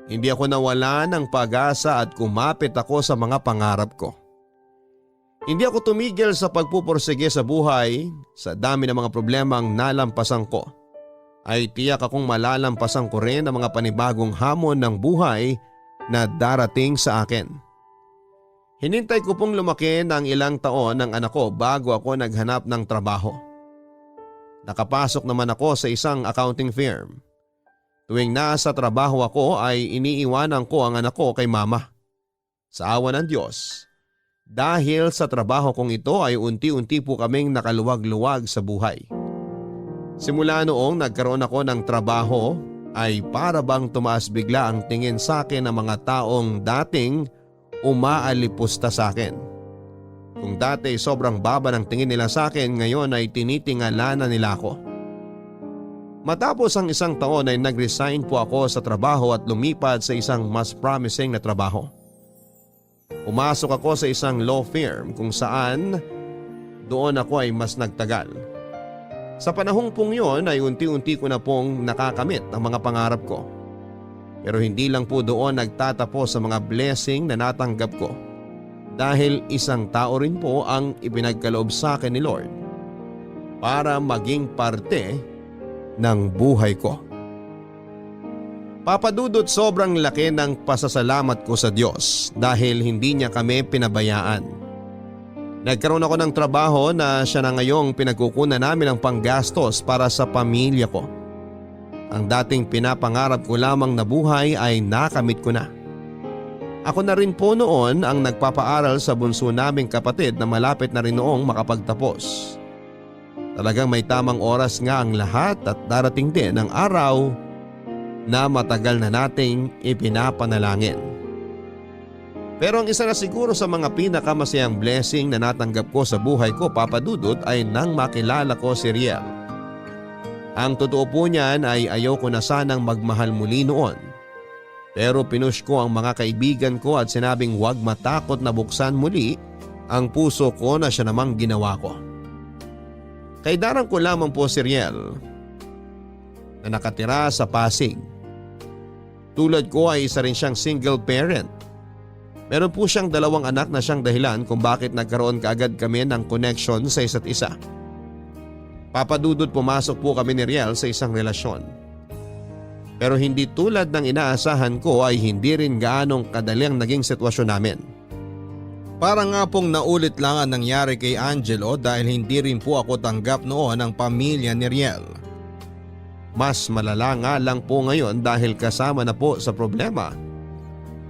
Hindi ako nawala ng pag-asa at kumapit ako sa mga pangarap ko. Hindi ako tumigil sa pagpupursige sa buhay. Sa dami ng mga problemang nalampasan ko, ay tiyak akong malalampasan ko rin ang mga panibagong hamon ng buhay na darating sa akin. Hinintay ko pong lumaki ng ilang taon ng anak ko bago ako naghanap ng trabaho. Nakapasok naman ako sa isang accounting firm. Tuwing nasa trabaho ako ay iniiwanan ko ang anak ko kay mama. Sa awa ng Diyos, dahil sa trabaho kong ito ay unti-unti po kaming nakaluwag-luwag sa buhay. Simula noong nagkaroon ako ng trabaho ay para bang tumaas bigla ang tingin sa akin ng mga taong dating umaalipusta sa akin. Kung dati sobrang baba ng tingin nila sa akin, ngayon ay tinitingala na nila ako. Matapos ang isang taon ay nag-resign po ako sa trabaho at lumipat sa isang mas promising na trabaho. Pumasok ako sa isang law firm kung saan doon ako ay mas nagtagal. Sa panahong pong yun ay unti-unti ko na pong nakakamit ang mga pangarap ko. Pero hindi lang po doon nagtatapos sa mga blessing na natanggap ko. Dahil isang tao rin po ang ipinagkaloob sa akin ni Lord para maging parte ng buhay ko. Papadudot, sobrang laki ng pasasalamat ko sa Diyos dahil hindi niya kami pinabayaan. Nagkaroon ako ng trabaho na siya na ngayong pinagkukunan namin ng panggastos para sa pamilya ko. Ang dating pinapangarap ko lamang na buhay ay nakamit ko na. Ako na rin po noon ang nagpapaaral sa bunso naming kapatid na malapit na rin noong makapagtapos. Talagang may tamang oras nga ang lahat at darating din ang araw na matagal na nating ipinapanalangin. Pero ang isa na siguro sa mga pinakamasayang blessing na natanggap ko sa buhay ko, Papa Dudut, ay nang makilala ko si Riel. Ang totoo po niyan ay ayoko na sanang magmahal muli noon. Pero pinush ko ang mga kaibigan ko at sinabing huwag matakot na buksan muli ang puso ko na siya namang ginawa ko. Kaidaran ko lamang po si Riel na nakatira sa Pasig. Tulad ko ay isa rin siyang single parent. Meron po siyang 2 anak na siyang dahilan kung bakit nagkaroon kaagad kami ng connection sa isa't isa. Papadudot, pumasok po kami ni Riel sa isang relasyon. Pero hindi tulad ng inaasahan ko ay hindi rin gaanong kadali ang naging sitwasyon namin. Parang nga pong naulit lang ang nangyari kay Angelo dahil hindi rin po ako tanggap noon ang pamilya ni Riel. Mas malala nga lang po ngayon dahil kasama na po sa problema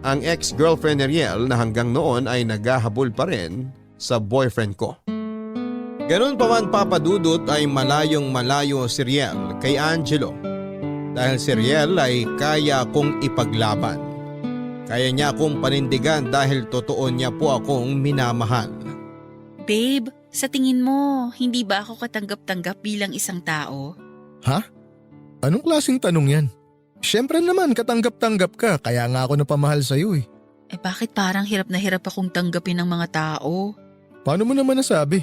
ang ex-girlfriend ni Riel na hanggang noon ay naghahabol pa rin sa boyfriend ko. Ganun pa man, Papa Dudut, ay malayong malayo si Riel kay Angelo dahil si Riel ay kaya kong ipaglaban. Kaya niya akong panindigan dahil totoo niya po akong minamahal. Babe, sa tingin mo, hindi ba ako katanggap-tanggap bilang isang tao? Ha? Anong klaseng tanong yan? Siyempre naman katanggap-tanggap ka, kaya nga ako napamahal sa'yo eh. Eh bakit parang hirap na hirap akong tanggapin ng mga tao? Paano mo naman nasabi?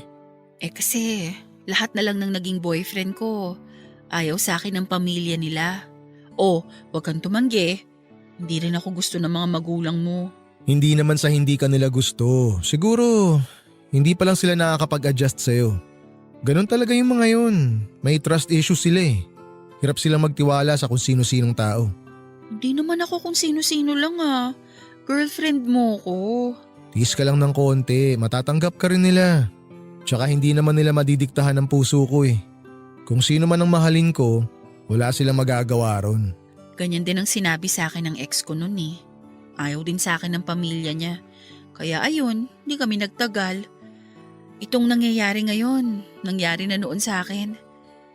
Eh kasi lahat na lang ng naging boyfriend ko, ayaw sa akin ng pamilya nila. O, wag kang tumanggi. Hindi rin ako gusto ng mga magulang mo. Hindi naman sa hindi ka nila gusto. Siguro, hindi pa lang sila nakakapag-adjust sa'yo. Ganon talaga yung mga yun. May trust issues sila eh. Hirap silang magtiwala sa kung sino-sinong tao. Hindi naman ako kung sino-sino lang ah. Girlfriend mo ko. Tiis ka lang ng konti, matatanggap ka rin nila. Tsaka hindi naman nila madidiktahan ng puso ko eh. Kung sino man ang mahalin ko, wala silang magagawa ron. Ganyan din ang sinabi sa akin ng ex ko nun eh. Ayaw din sa akin ng pamilya niya. Kaya ayun, hindi kami nagtagal. Itong nangyayari ngayon, nangyari na noon sa akin.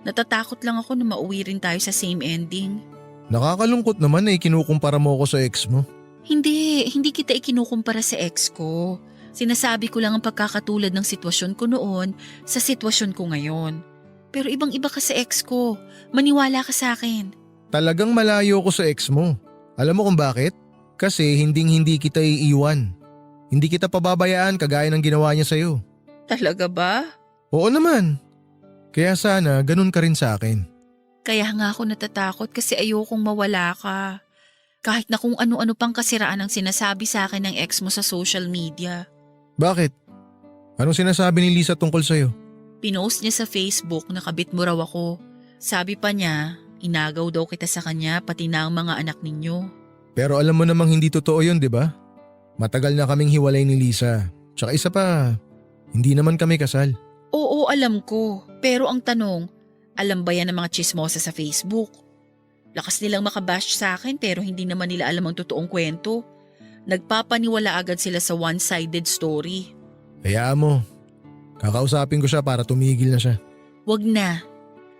Natatakot lang ako na mauwi rin tayo sa same ending. Nakakalungkot naman na ikinukumpara mo ako sa ex mo. Hindi kita ikinukumpara sa ex ko. Sinasabi ko lang ang pagkakatulad ng sitwasyon ko noon sa sitwasyon ko ngayon. Pero ibang-iba ka sa ex ko. Maniwala ka sa akin. Talagang malayo ko sa ex mo. Alam mo kung bakit? Kasi hindi kita iiwan. Hindi kita pababayaan kagaya ng ginawa niya sa'yo. Talaga ba? Oo naman. Kaya sana ganun ka rin sa akin. Kaya nga ako natatakot kasi ayokong mawala ka. Kahit na kung ano-ano pang kasiraan ang sinasabi sa akin ng ex mo sa social media. Bakit? Anong sinasabi ni Lisa tungkol sa'yo? Pinost niya sa Facebook na kabit mo raw ako. Sabi pa niya, inagaw daw kita sa kanya pati na ang mga anak ninyo. Pero alam mo namang hindi totoo yun, di ba? Matagal na kaming hiwalay ni Lisa. Tsaka isa pa, hindi naman kami kasal. Oo, alam ko. Pero ang tanong, alam ba yan ng mga chismosa sa Facebook? Lakas nilang makabash sa akin pero hindi naman nila alam ang totoong kwento. Nagpapaniwala agad sila sa one-sided story. Hayaan mo. Kakausapin ko siya para tumigil na siya. Wag na.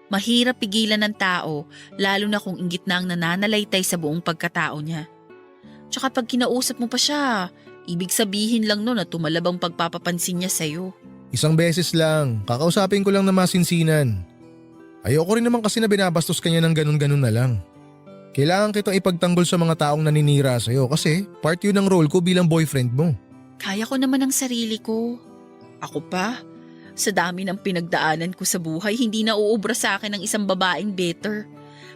Mahirap pigilan ng tao, lalo na kung inggit na ang nananalaytay sa buong pagkatao niya. Tsaka pag kinausap mo pa siya, ibig sabihin lang nun na tumalabang pagpapapansin niya sa'yo. Isang beses lang. Kakausapin ko lang na masinsinan. Ayoko rin naman kasi na binabastos kanya ng ganun-ganun na lang. Kailangan kitang ipagtanggol sa mga taong naninira sa'yo kasi part yun ng role ko bilang boyfriend mo. Kaya ko naman ang sarili ko. Ako pa, sa dami ng pinagdaanan ko sa buhay, hindi na uubra sa akin ng isang babaeng better.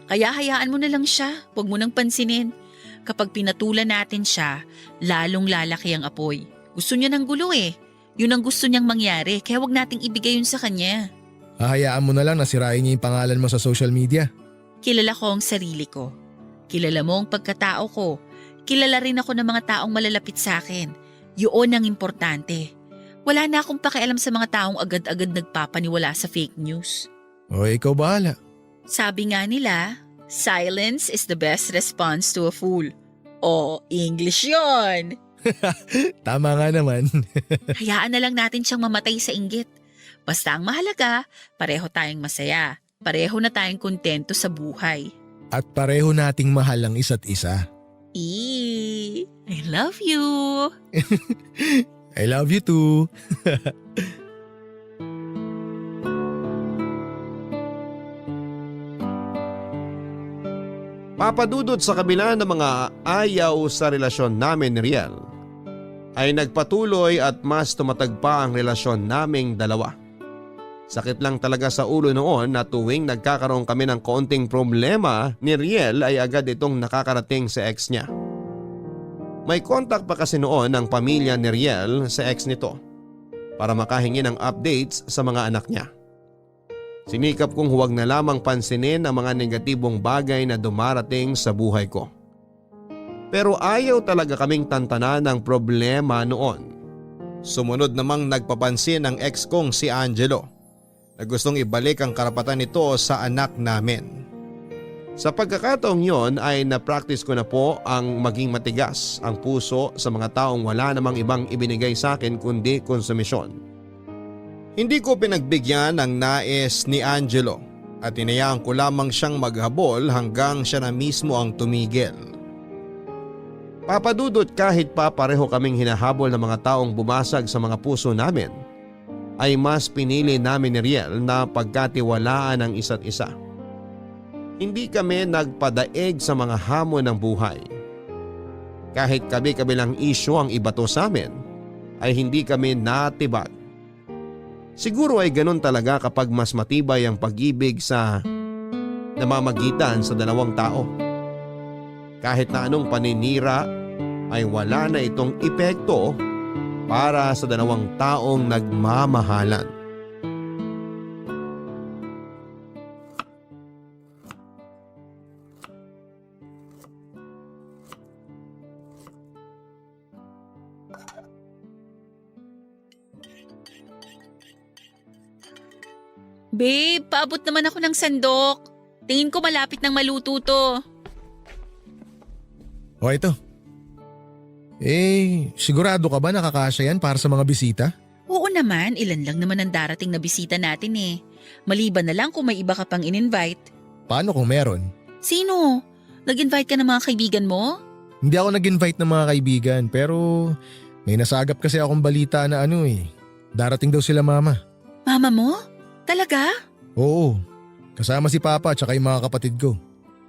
Kaya hayaan mo na lang siya, huwag mo nang pansinin. Kapag pinatulan natin siya, lalong lalaki ang apoy. Gusto niya ng gulo eh. Yun ang gusto niyang mangyari, kaya huwag nating ibigay yun sa kanya. Hahayaan mo na lang na sirain niya yung pangalan mo sa social media. Kilala ko ang sarili ko. Kilala mo ang pagkatao ko. Kilala rin ako ng mga taong malalapit sa akin. Yun ang importante. Wala na akong pakialam sa mga taong agad-agad nagpapaniwala sa fake news. O ikaw bahala. Sabi nga nila, silence is the best response to a fool. O, English yon. Tama nga naman. Hayaan na lang natin siyang mamatay sa inggit. Basta ang mahalaga, pareho tayong masaya. Pareho na tayong kontento sa buhay. At pareho nating mahal ang isa't isa. I love you. I love you too. Papadudot sa kabila ng mga ayaw sa relasyon namin ni Riel, ay nagpatuloy at mas tumatag pa ang relasyon naming dalawa. Sakit lang talaga sa ulo noon na tuwing nagkakaroon kami ng konting problema ni Riel ay agad itong nakakarating sa ex niya. May contact pa kasi noon ng pamilya ni Riel sa ex nito para makahingi ng updates sa mga anak niya. Sinikap kong huwag na lamang pansinin ang mga negatibong bagay na dumarating sa buhay ko. Pero ayaw talaga kaming tantanan ng problema noon. Sumunod namang nagpapansin ang ex kong si Angelo na gustong ibalik ang karapatan nito sa anak namin. Sa pagkakataong yon ay na-practice ko na po ang maging matigas ang puso sa mga taong wala namang ibang ibinigay sa akin kundi konsumisyon. Hindi ko pinagbigyan ang nais ni Angelo at inayaan ko lamang siyang maghabol hanggang siya na mismo ang tumigil. Papadudot kahit pa pareho kaming hinahabol ng mga taong bumasag sa mga puso namin, ay mas pinili namin ni Riel na pagkatiwalaan ang isa't isa. Hindi kami nagpadaig sa mga hamon ng buhay. Kahit kabi-kabilang isyu ang ibato sa amin, ay hindi kami natibag. Siguro ay ganun talaga kapag mas matibay ang pag-ibig sa namamagitan sa dalawang tao. Kahit na anong paninira ay wala na itong epekto para sa dalawang taong nagmamahalan. Babe, paabot naman ako ng sandok. Tingin ko malapit nang maluto to. O ito. Sigurado ka ba nakakasya yan para sa mga bisita? Oo naman, ilan lang naman ang darating na bisita natin eh. Maliban na lang kung may iba ka pang in-invite. Paano kung meron? Sino? Nag-invite ka ng mga kaibigan mo? Hindi ako nag-invite ng mga kaibigan pero may nasagap kasi akong balita na darating daw sila mama. Mama mo? Talaga? Oo, kasama si Papa at saka yung mga kapatid ko.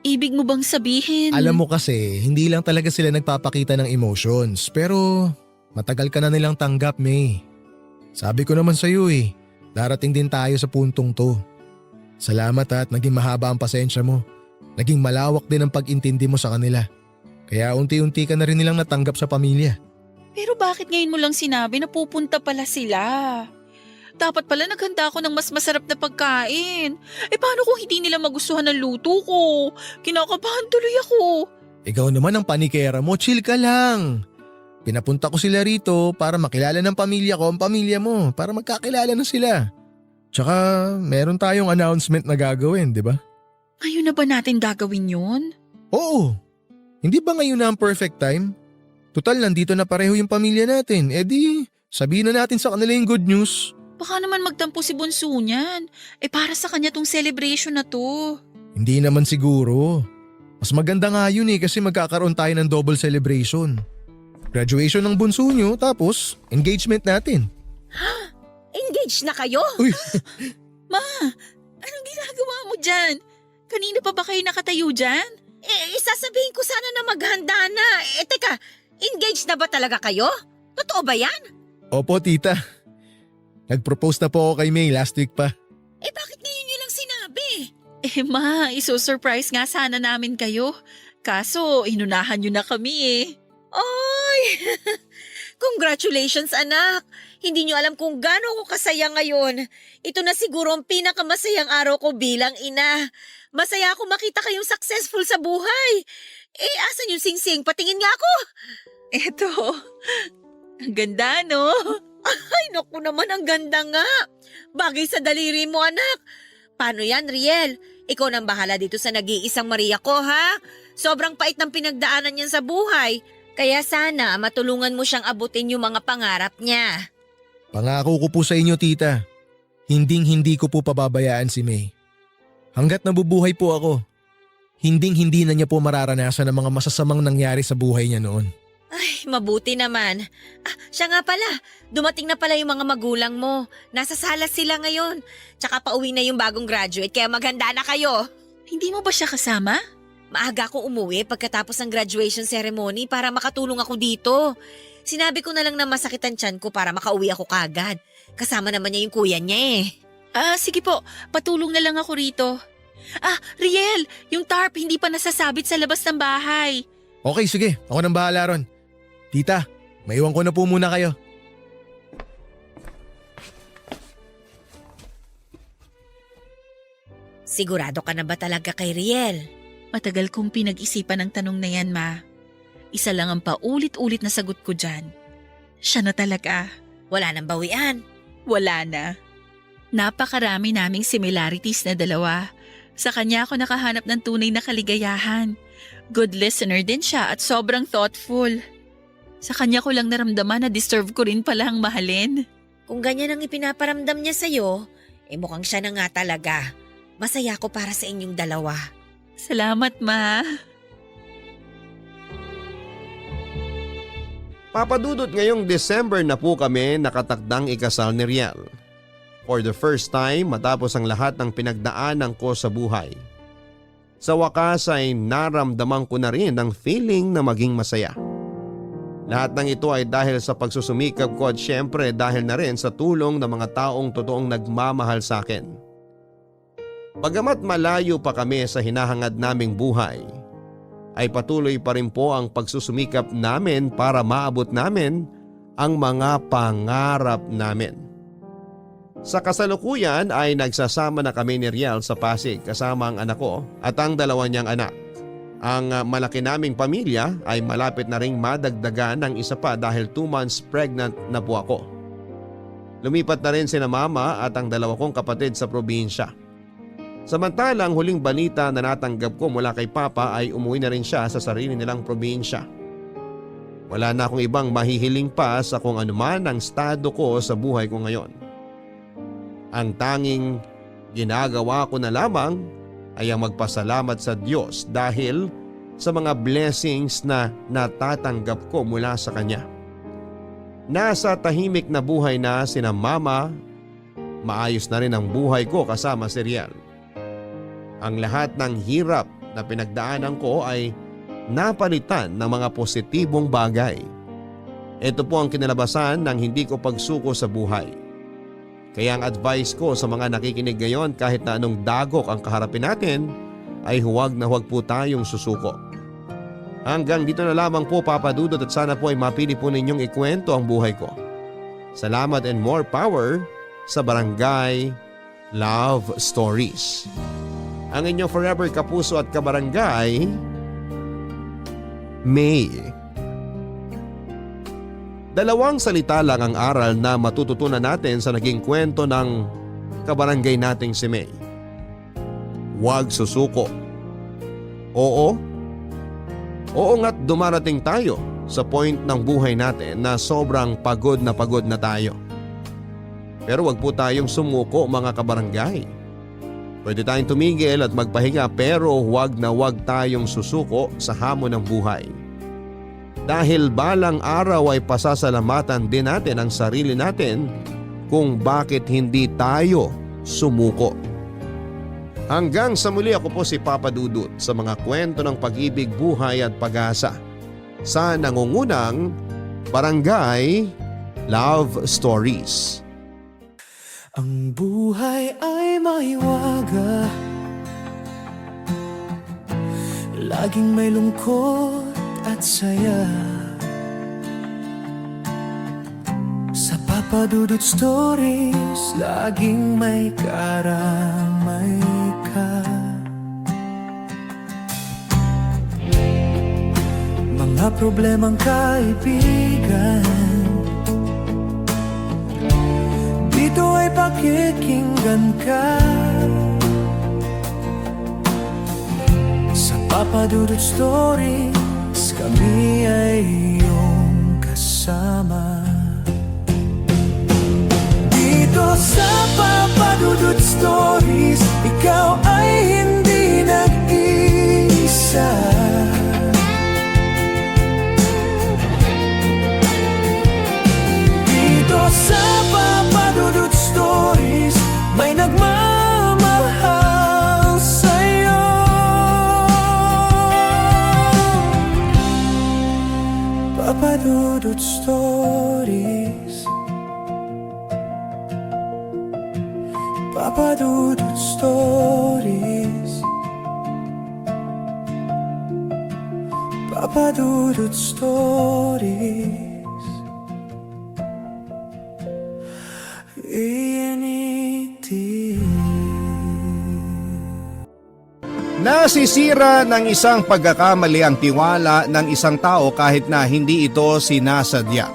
Ibig mo bang sabihin? Alam mo kasi, hindi lang talaga sila nagpapakita ng emotions pero matagal ka na nilang tanggap, May. Sabi ko naman sa'yo darating din tayo sa puntong to. Salamat at naging mahaba ang pasensya mo. Naging malawak din ang pag-intindi mo sa kanila. Kaya unti-unti ka na rin nilang natanggap sa pamilya. Pero bakit ngayon mo lang sinabi na pupunta pala sila? Dapat pala naghanda ako ng mas masarap na pagkain. Paano kung hindi nila magustuhan ng luto ko? Kinakabahan tuloy ako. Ikaw naman ang panikera mo, chill ka lang. Pinapunta ko sila rito para makilala ng pamilya ko ang pamilya mo, para magkakilala na sila. Tsaka meron tayong announcement na gagawin, di ba? Ngayon na ba natin gagawin yun? Oo. Hindi ba ngayon na ang perfect time? Total, nandito na pareho yung pamilya natin. Di, sabihin na natin sa kanila yung good news. Baka naman magtampo si Bunso niyan. Para sa kanya tong celebration na to. Hindi naman siguro. Mas maganda nga yun kasi magkakaroon tayo ng double celebration. Graduation ng bunso nyo, tapos engagement natin. Engaged na kayo? Uy, Ma, anong ginagawa mo dyan? Kanina pa ba kayo nakatayo dyan? Isasabihin ko sana na maghanda na. Teka, engaged na ba talaga kayo? Totoo ba yan? opo tita. Nag-propose na po ako kay May last week pa. Bakit ngayon nyo lang sinabi? Ma, iso-surprise nga sana namin kayo. Kaso, inunahan nyo na kami Oy! Congratulations anak! Hindi nyo alam kung gaano ako kasaya ngayon. Ito na siguro ang pinakamasayang araw ko bilang ina. Masaya ako makita kayong successful sa buhay. Asan yung singsing? Patingin nga ako. Eto, ang ganda no? Ay, naku naman, ang ganda nga. Bagay sa daliri mo, anak. Paano yan, Riel? Ikaw nang bahala dito sa nag-iisang Maria ko, ha? Sobrang pait ng pinagdaanan niyan sa buhay. Kaya sana matulungan mo siyang abutin yung mga pangarap niya. Pangako ko po sa inyo tita. Hinding-hindi ko po pababayaan si May. Hanggat nabubuhay po ako, hinding-hindi na niya po mararanasan ang mga masasamang nangyari sa buhay niya noon. Ay, mabuti naman. Siya nga pala. Dumating na pala yung mga magulang mo. Nasa sala sila ngayon. Tsaka pauwi na yung bagong graduate kaya maghanda na kayo. Hindi mo ba siya kasama? Maaga akong umuwi pagkatapos ng graduation ceremony para makatulong ako dito. Sinabi ko na lang na masakit ang tiyan ko para makauwi ako kagad. Kasama naman niya yung kuya niya Sige po, patulong na lang ako rito. Riel, yung tarp hindi pa nasasabit sa labas ng bahay. Okay, sige. Ako nang bahala ron. Tita, maiwan ko na po muna kayo. Sigurado ka na ba talaga kay Riel? Matagal kong pinag-isipan ang tanong na yan, Ma. Isa lang ang paulit-ulit na sagot ko dyan. Siya na talaga. Wala nang bawian. Wala na. Napakarami naming similarities na dalawa. Sa kanya ako nakahanap ng tunay na kaligayahan. Good listener din siya at sobrang thoughtful. Sa kanya ko lang naramdaman na deserve ko rin pala ang mahalin. Kung ganyan ang ipinaparamdam niya sa'yo, mukhang siya na nga talaga. Masaya ko para sa inyong dalawa. Salamat, Ma. Papadudot ngayong December na po kami nakatakdang ikasal ni Riel. For the first time matapos ang lahat ng pinagdaanan ko sa buhay. Sa wakas ay naramdaman ko na rin ang feeling na maging masaya. Lahat ng ito ay dahil sa pagsusumikap ko at syempre dahil na rin sa tulong ng mga taong totoong nagmamahal sa akin. Bagamat malayo pa kami sa hinahangad naming buhay, ay patuloy pa rin po ang pagsusumikap namin para maabot namin ang mga pangarap namin. Sa kasalukuyan ay nagsasama na kami ni Riel sa Pasig kasama ang anak ko at ang dalawa niyang anak. Ang malaki naming pamilya ay malapit na ring madagdagan ng isa pa dahil 2 months pregnant na po ako. Lumipat na rin sina mama at ang dalawa kong kapatid sa probinsya. Samantalang huling balita na natanggap ko mula kay Papa ay umuwi na rin siya sa sarili nilang probinsya. Wala na akong ibang mahihiling pa sa kung anuman ang estado ko sa buhay ko ngayon. Ang tanging ginagawa ko na lamang ay ang magpasalamat sa Diyos dahil sa mga blessings na natatanggap ko mula sa Kanya. Nasa tahimik na buhay na sina Mama, maayos na rin ang buhay ko kasama si Riel. Ang lahat ng hirap na pinagdaanan ko ay napalitan ng mga positibong bagay. Ito po ang kinalabasan ng hindi ko pagsuko sa buhay. Kaya ang advice ko sa mga nakikinig ngayon kahit na anong dagok ang kaharapin natin ay huwag na huwag po tayong susuko. Hanggang dito na lamang po Papa Dudut at sana po ay mapili po ninyong ikwento ang buhay ko. Salamat and more power sa Barangay Love Stories. Ang inyong forever kapuso at kabarangay, May. Dalawang salita lang ang aral na matututunan natin sa naging kwento ng kabarangay nating si May. Huwag susuko. Oo nga't dumarating tayo sa point ng buhay natin na sobrang pagod na tayo. Pero wag po tayong sumuko mga kabarangay. Pwede tayong tumigil at magpahinga pero wag na wag tayong susuko sa hamon ng buhay. Dahil balang araw ay pasasalamatan din natin ang sarili natin kung bakit hindi tayo sumuko. Hanggang sa muli, ako po si Papa Dudut sa mga kwento ng pag-ibig, buhay at pag-asa sa nangungunang Barangay Love Stories. Ang buhay ay maiwaga, laging may lungkot at saya. Sa Papa Dudut Stories, laging may karamay ka. Mga problemang kaibigan, dito ay pakikinggan ka. Sa Papa Dudut Stories, kami ay iyong kasama. Dito sa Papa Dudut Stories, ikaw ay hindi nag-iisa. Dito sa Papa Dudut Stories, may nagmamahal sa'yo. Papa Dudut Stories, Papa Dudut Stories, Papa Dudut Stories. Nasisira ng isang pagkakamali ang tiwala ng isang tao kahit na hindi ito sinasadya.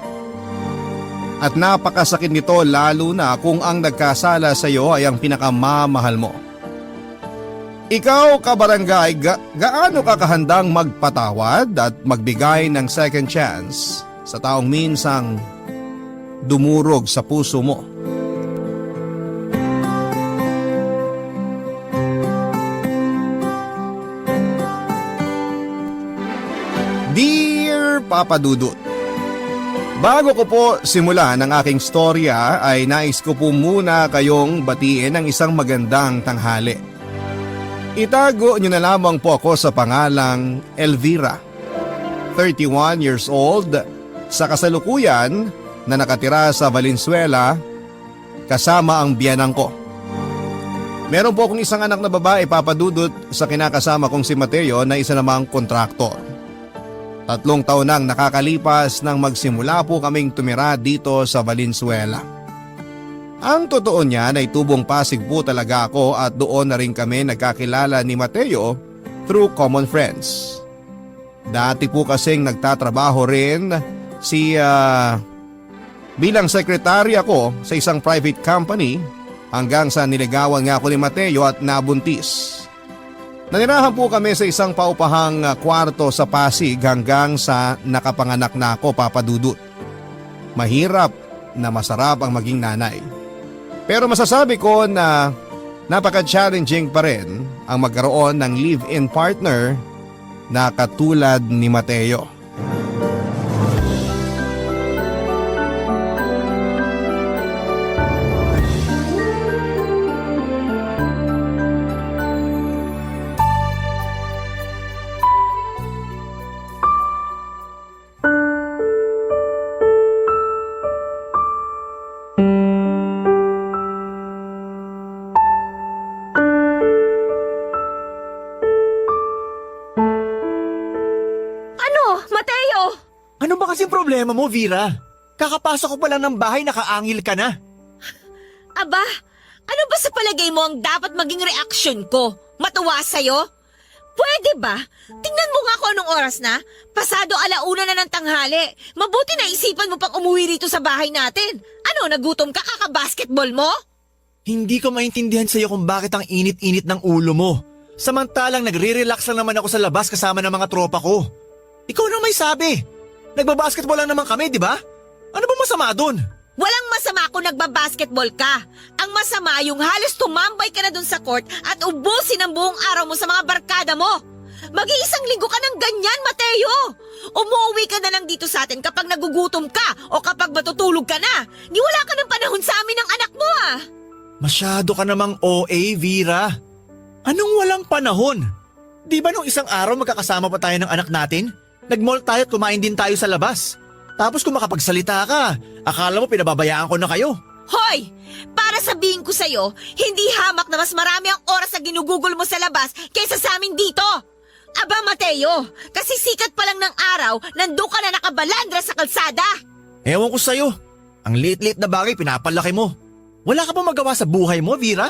At napakasakit nito lalo na kung ang nagkasala sa iyo ay ang pinakamamahal mo. Ikaw kabarangay, gaano ka kahandang magpatawad at magbigay ng second chance sa taong minsang dumurog sa puso mo? Dear Papa Dudut, bago ko po simulan ang aking storya ay nais ko po muna kayong batiin ng isang magandang tanghali. Itago niyo na lamang po ako sa pangalang Elvira, 31 years old, sa kasalukuyan na nakatira sa Valenzuela kasama ang biyanang ko. Meron po akong isang anak na babae, Papa Dudut, sa kinakasama kong si Mateo na isa namang kontraktor. 3 taon nang nakakalipas nang magsimula po kaming tumira dito sa Valenzuela. Ang totoo niyan ay tubong Pasig po talaga ako at doon na rin kami nagkakilala ni Mateo through common friends. Dati po kasing nagtatrabaho rin bilang sekretary ako sa isang private company hanggang sa niligawan nga ako ni Mateo at nabuntis. Nanirahan po kami sa isang paupahang kwarto sa Pasig hanggang sa nakapanganak na ako, Papa Dudut. Mahirap na masarap ang maging nanay. Pero masasabi ko na napaka-challenging pa rin ang magkaroon ng live-in partner na katulad ni Mateo. Ano ba kasing problema mo, Vera? Kakapasok ko pa lang ng bahay, nakaangil ka na. Aba, ano ba sa palagay mo ang dapat maging reaksyon ko? Matuwa sa'yo? Pwede ba? Tingnan mo nga kung anong oras na. Pasado 1:00 na ng tanghali. Mabuti na isipan mo pang umuwi rito sa bahay natin. Ano, nagutom ka kaka-basketball mo? Hindi ko maintindihan sa'yo kung bakit ang init-init ng ulo mo. Samantalang nagre-relax lang naman ako sa labas kasama ng mga tropa ko. Ikaw nang may sabi. Nagbabasketball lang naman kami, di ba? Ano ba masama dun? Walang masama kung nagbabasketball ka. Ang masama yung halos tumambay ka na dun sa court at ubusin ang buong araw mo sa mga barkada mo. Mag-iisang linggo ka ng ganyan, Mateo. Umuwi ka na lang dito sa atin kapag nagugutom ka o kapag matutulog ka na. Ni wala ka ng panahon sa amin ng anak mo ah. Masyado ka namang OA, Vera. Anong walang panahon? Di ba nung isang araw magkakasama pa tayo ng anak natin? Nag-mall tayo at kumain din tayo sa labas. Tapos kung makapagsalita ka, akala mo pinababayaan ko na kayo. Hoy! Para sabihin ko sa'yo, hindi hamak na mas marami ang oras na ginugugol mo sa labas kaysa sa amin dito. Aba Mateo, kasi sikat pa lang ng araw, nandun ka na nakabalandra sa kalsada. Ewan ko sa'yo. Ang liit-liit na bagay pinapalaki mo. Wala ka pa magawa sa buhay mo, Vera?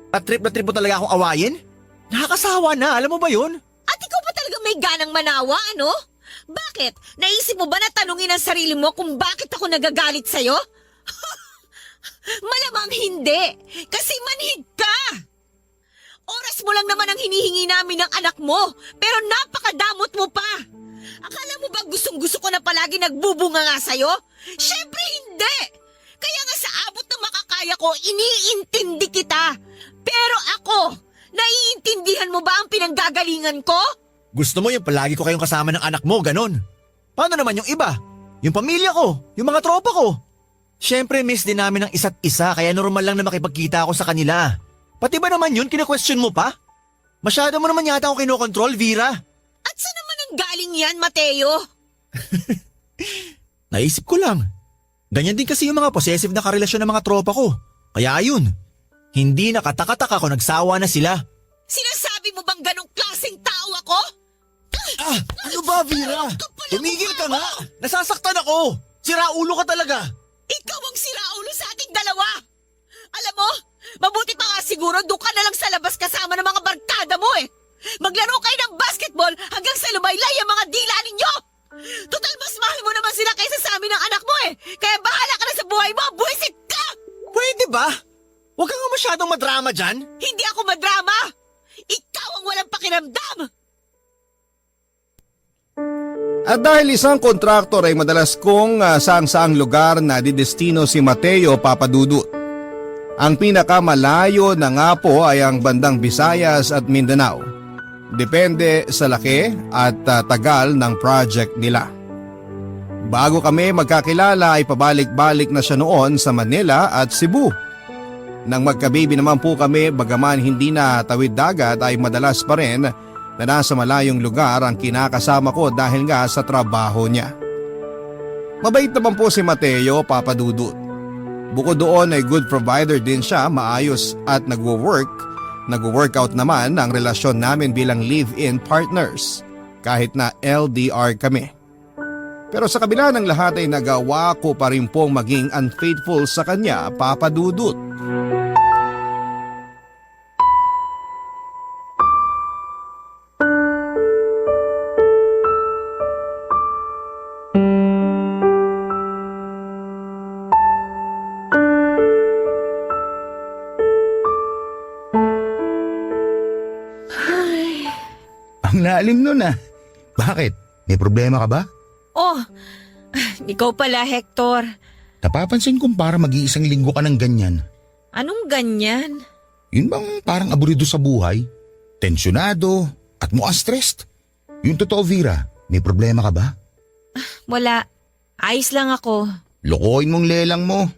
At trip na trip mo talaga akong awayin? Nakakasawa na, alam mo ba yun? At ikaw ba talaga may ganang manawa, ano? Bakit? Naisip mo ba na tanungin ang sarili mo kung bakit ako nagagalit sa'yo? Malamang hindi, kasi manhid ka! Oras mo lang naman ang hinihingi namin ng anak mo, pero napakadamot mo pa! Akala mo ba gustong-gusto ko na palagi nagbubunga nga sa'yo? Siyempre hindi! Kaya nga sa abot na makakaya ko, iniintindi kita! Pero ako, naiintindihan mo ba ang pinanggagalingan ko? Gusto mo yung palagi ko kayong kasama ng anak mo, ganon. Paano naman yung iba? Yung pamilya ko, yung mga tropa ko. Siyempre miss din namin ang isa't isa kaya normal lang na makipagkita ako sa kanila. Pati ba naman yun, kine-question mo pa? Masyado mo naman yata ako kinokontrol, Vera. At saan naman ang galing yan, Mateo? Naisip ko lang. Ganyan din kasi yung mga possessive na karelasyon ng mga tropa ko. Kaya ayun, hindi nakataka-taka kung nagsawa na sila. Sinasabi mo bang ganong klaseng tao ako? Ano ba, Vera? Tumigil ka nga! Nasasaktan ako! Siraulo ka talaga! Ikaw ang siraulo sa ating dalawa! Alam mo, mabuti pa nga siguro doon ka na lang sa labas kasama ng mga barkada mo eh! Maglaro kayo ng basketball hanggang sa lumaylay ang mga dila ninyo! Total mas mahal mo naman sila kaysa sa amin ng anak mo eh! Kaya bahala ka na sa buhay mo! Buwisit ka! Pwede ba? Huwag kang masyadong madrama dyan. Hindi ako madrama! Ikaw ang walang pakiramdam! At dahil isang kontraktor ay madalas kong saang-saang lugar na didestino si Mateo Papadudut. Ang pinakamalayo na nga po ay ang bandang Visayas at Mindanao. Depende sa laki at tagal ng project nila. Bago kami magkakilala ay pabalik-balik na siya noon sa Manila at Cebu. Nang magkababy naman po kami bagaman hindi na tawid dagat ay madalas pa rin na nasa malayong lugar ang kinakasama ko dahil nga sa trabaho niya. Mabait naman po si Mateo Papadudut. Bukod doon ay good provider din siya, maayos at nagwo-workout naman ang relasyon namin bilang live-in partners kahit na LDR kami. Pero sa kabila ng lahat ay nagawa ko pa rin pong maging unfaithful sa kanya, Papadudut. Ang lalim nun ah. Bakit? May problema ka ba? Oh, ikaw pala Hector. Napapansin kong para mag-iisang linggo ka ng ganyan. Anong ganyan? Yun bang parang aburido sa buhay? Tensyonado at mukhang stressed? Yung totoo, Vera, may problema ka ba? Wala. Ayos lang ako. Lokohin mong lelang mo.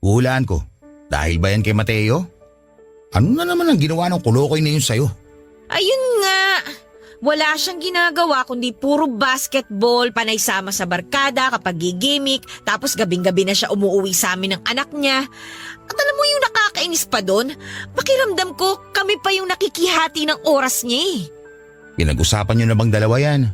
Huhulaan ko. Dahil ba yan kay Mateo? Ano na naman ang ginawa ng kulokoy na yun sa'yo? Ayun nga. Wala siyang ginagawa kundi puro basketball, panay sama sa barkada kapag gigimik, tapos gabing-gabi na siya umuwi sa amin ng anak niya. At alam mo yung nakakainis pa doon? Pakiramdam ko kami pa yung nakikihati ng oras niya eh. Pinag-usapan nyo na bang dalawa yan?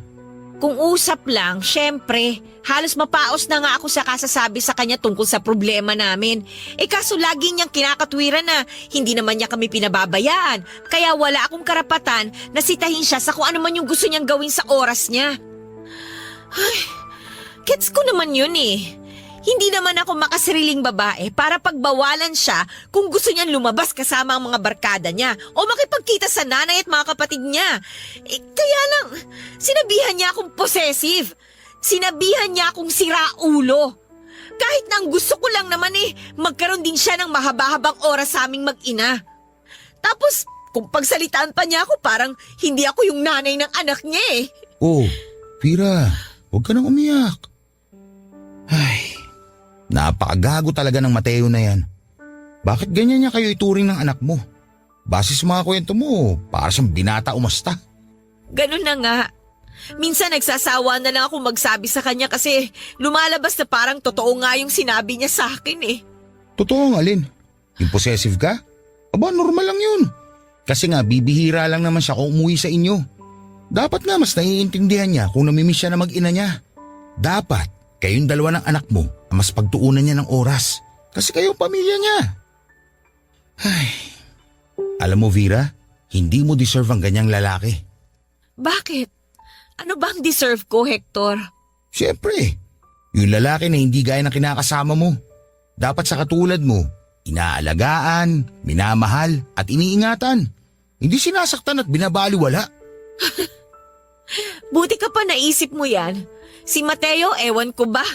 Kung usap lang, syempre, halos mapaos na nga ako sa kasasabi sa kanya tungkol sa problema namin. Kaso lagi niyang kinakatwiran na hindi naman niya kami pinababayaan. Kaya wala akong karapatan na sitahin siya sa kung ano man yung gusto niyang gawin sa oras niya. Ay, gets ko naman yun eh. Hindi naman ako makasariling babae para pagbawalan siya kung gusto niyang lumabas kasama ang mga barkada niya o makipagkita sa nanay at mga kapatid niya. Kaya lang, sinabihan niya akong possessive. Sinabihan niya akong siraulo. Kahit na ang gusto ko lang naman magkaroon din siya ng mahaba-habang oras sa aming mag-ina. Tapos, kung pagsalitaan pa niya ako, parang hindi ako yung nanay ng anak niya eh. Oh, Vera, huwag ka nang umiyak. Ay, napakagago talaga ng Mateo na yan. Bakit ganyan niya kayo ituring ng anak mo? Base sa mga kwento mo, para siyang binata umasta. Ganun na nga. Minsan nagsasawa na lang ako magsabi sa kanya kasi lumalabas na parang totoo nga yung sinabi niya sa akin eh. Totoo nga, Lin. Yung possessive ka? Aba, normal lang yun. Kasi nga, bibihira lang naman siya kung umuwi sa inyo. Dapat nga mas naiintindihan niya kung namimiss siya na mag-ina niya. Dapat, kayong dalawa ng anak mo ang mas pagtuunan niya ng oras. Kasi kayong pamilya niya. Ay. Alam mo, Vera, hindi mo deserve ang ganyang lalaki. Bakit? Ano bang deserve ko, Hector? Siyempre, yung lalaki na hindi gaya ng kinakasama mo. Dapat sa katulad mo, inaalagaan, minamahal at iniingatan. Hindi sinasaktan at binabaliwala. Buti ka pa naisip mo yan. Si Mateo, ewan ko ba?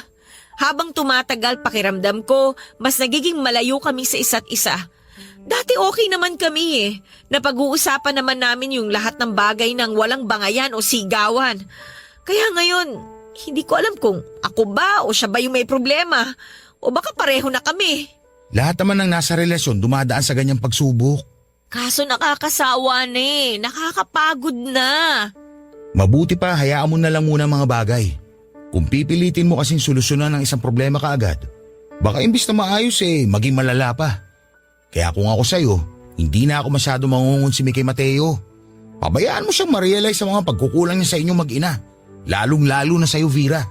Habang tumatagal pakiramdam ko, mas nagiging malayo kami sa isa't isa. Dati okay naman kami eh. Napag-uusapan naman namin yung lahat ng bagay ng walang bangayan o sigawan. Kaya ngayon, hindi ko alam kung ako ba o siya ba yung may problema. O baka pareho na kami. Lahat naman ng nasa relasyon dumadaan sa ganyang pagsubok. Kaso nakakasawa na eh. Nakakapagod na. Mabuti pa hayaan mo na lang muna ang mga bagay. Kung pipilitin mo kasing solusyonan ng isang problema kaagad, baka imbis na maayos maging malala pa. Kaya kung ako sa'yo, hindi na ako masyado mangungonsimi kay Mateo. Pabayaan mo siyang ma-realize sa mga pagkukulang niya sa inyong mag-ina. Lalong-lalo na sa'yo, Vera.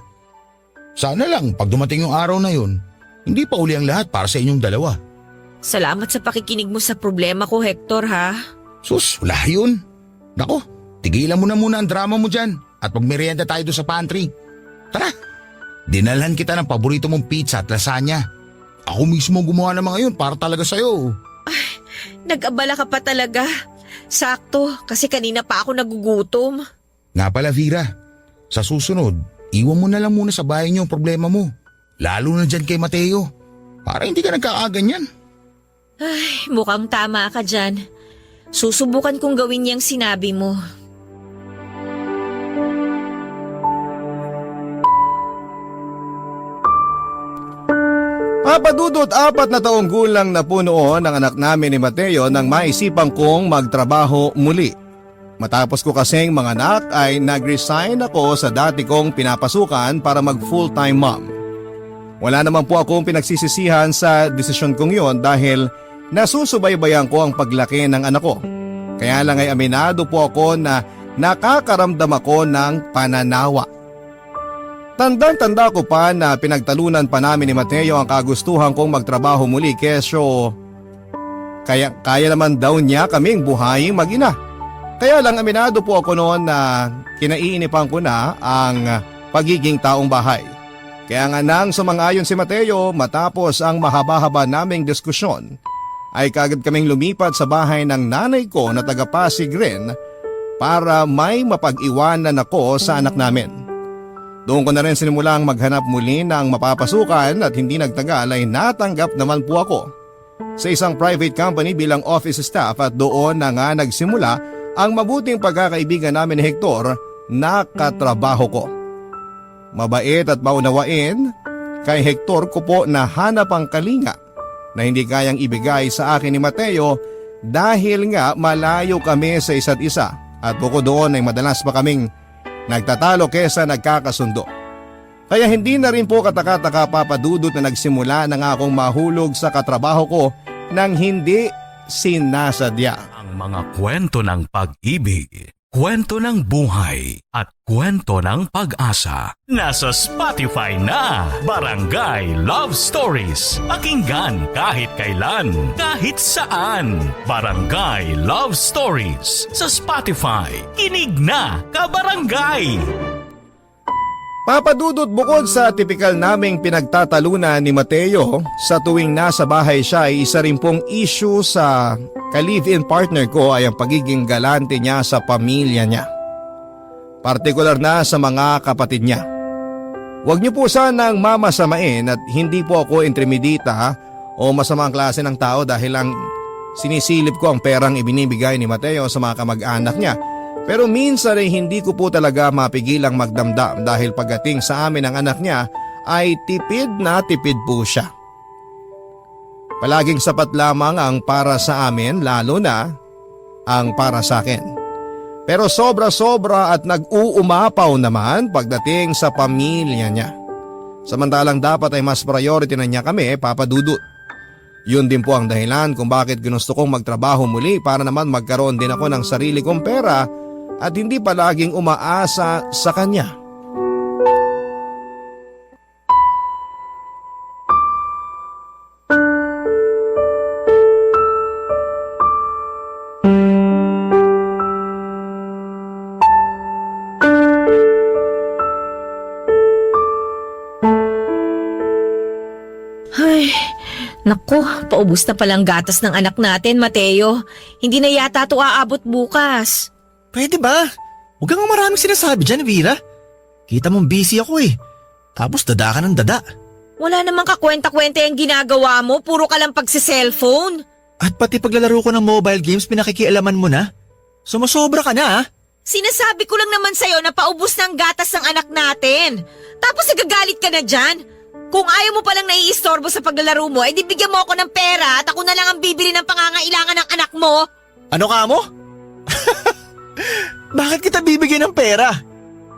Sana lang pag dumating yung araw na yun, hindi pa uli ang lahat para sa inyong dalawa. Salamat sa pakikinig mo sa problema ko, Hector, ha? Sus, wala yun. Nako, tigilan mo na muna ang drama mo dyan at magmerienda tayo doon sa pantry. Tara, dinalhan kita ng paborito mong pizza at lasagna. Ako mismo gumawa ng mga yun para talaga sa'yo. Nag-abala ka pa talaga. Sakto, kasi kanina pa ako nagugutom. Nga pala, Vera, sa susunod, iwan mo na lang muna sa bahay niyo ang problema mo. Lalo na dyan kay Mateo. Para hindi ka nagkakaganyan. Ay, mukhang tama ka dyan. Susubukan kong gawin niyang sinabi mo. Papadudot 4 na taong gulang na po noon ang anak namin ni Mateo nang maisipan kong magtrabaho muli. Matapos ko kasing manganak ay nag-resign ako sa dati kong pinapasukan para mag full-time mom. Wala naman po akong pinagsisisihan sa desisyon kong yon dahil nasusubaybayan ko ang paglaki ng anak ko. Kaya lang ay aminado po ako na nakakaramdam ako ng pananawa. Tandang-tanda ko pa na pinagtalunan pa namin ni Mateo ang kagustuhan kong magtrabaho muli kesyo kaya naman daw niya kaming buhaying mag-ina. Kaya lang aminado po ako noon na kinaiinipan ko na ang pagiging taong bahay. Kaya nga nang sumang-ayon si Mateo matapos ang mahaba-haba naming diskusyon ay kagad kaming lumipat sa bahay ng nanay ko na taga Pasig rin para may mapag-iwanan ako sa anak namin. Doon ko na rin sinimulang maghanap muli ng mapapasukan at hindi nagtagal ay natanggap naman po ako sa isang private company bilang office staff at doon na nga nagsimula ang mabuting pagkakaibigan namin ni Hector na katrabaho ko. Mabait at maunawain, kay Hector ko po nahanap ang kalinga na hindi kayang ibigay sa akin ni Mateo dahil nga malayo kami sa isa't isa at bukod doon ay madalas pa kaming nagtatalo kesa nagkakasundo. Kaya hindi na rin po kataka-taka papadudot na nagsimula na nga akong mahulog sa katrabaho ko nang hindi sinasadya. Ang mga kwento ng pag-ibig, kwento ng buhay at kwento ng pag-asa. Nasa Spotify na, Barangay Love Stories. Pakinggan kahit kailan, kahit saan. Barangay Love Stories sa Spotify. Kinig na, kabarangay! Papadudot, bukod sa tipikal naming pinagtatalunan ni Mateo, sa tuwing nasa bahay siya ay isa rin pong issue sa ka-live-in partner ko ay ang pagiging galante niya sa pamilya niya. Partikular na sa mga kapatid niya. Huwag niyo po sanang mamasamain at hindi po ako intimidita o masamang klase ng tao dahil lang sinisilip ko ang perang ibinibigay ni Mateo sa mga kamag-anak niya. Pero minsan ay hindi ko po talaga mapigilang magdamdam dahil pagdating sa amin ng anak niya ay tipid na tipid po siya. Palaging sapat lamang ang para sa amin, lalo na ang para sa akin. Pero sobra-sobra at nag-uumapaw naman pagdating sa pamilya niya. Samantalang dapat ay mas priority na niya kami, Papa Dudut. Yun din po ang dahilan kung bakit ginusto kong magtrabaho muli para naman magkaroon din ako ng sarili kong pera at hindi palaging umaasa sa kanya. Ay, naku, paubos na palang gatas ng anak natin, Mateo. Hindi na yata ito aabot bukas. Pwede ba? Huwag kang maraming sinasabi dyan, Vera. Kita mong busy ako eh. Tapos dada ka ng dada. Wala namang kakwenta-kwenta yung ginagawa mo, puro ka lang pagsi-cellphone. At pati paglalaro ko ng mobile games, pinakikialaman mo na. Sumusobra ka na ah. Sinasabi ko lang naman sa'yo na paubos na ang gatas ng anak natin. Tapos nagagalit ka na dyan. Kung ayaw mo palang naiistorbo sa paglalaro mo, edi bigyan mo ako ng pera at ako na lang ang bibili ng pangangailangan ng anak mo. Ano ka mo? Bakit kita bibigyan ng pera?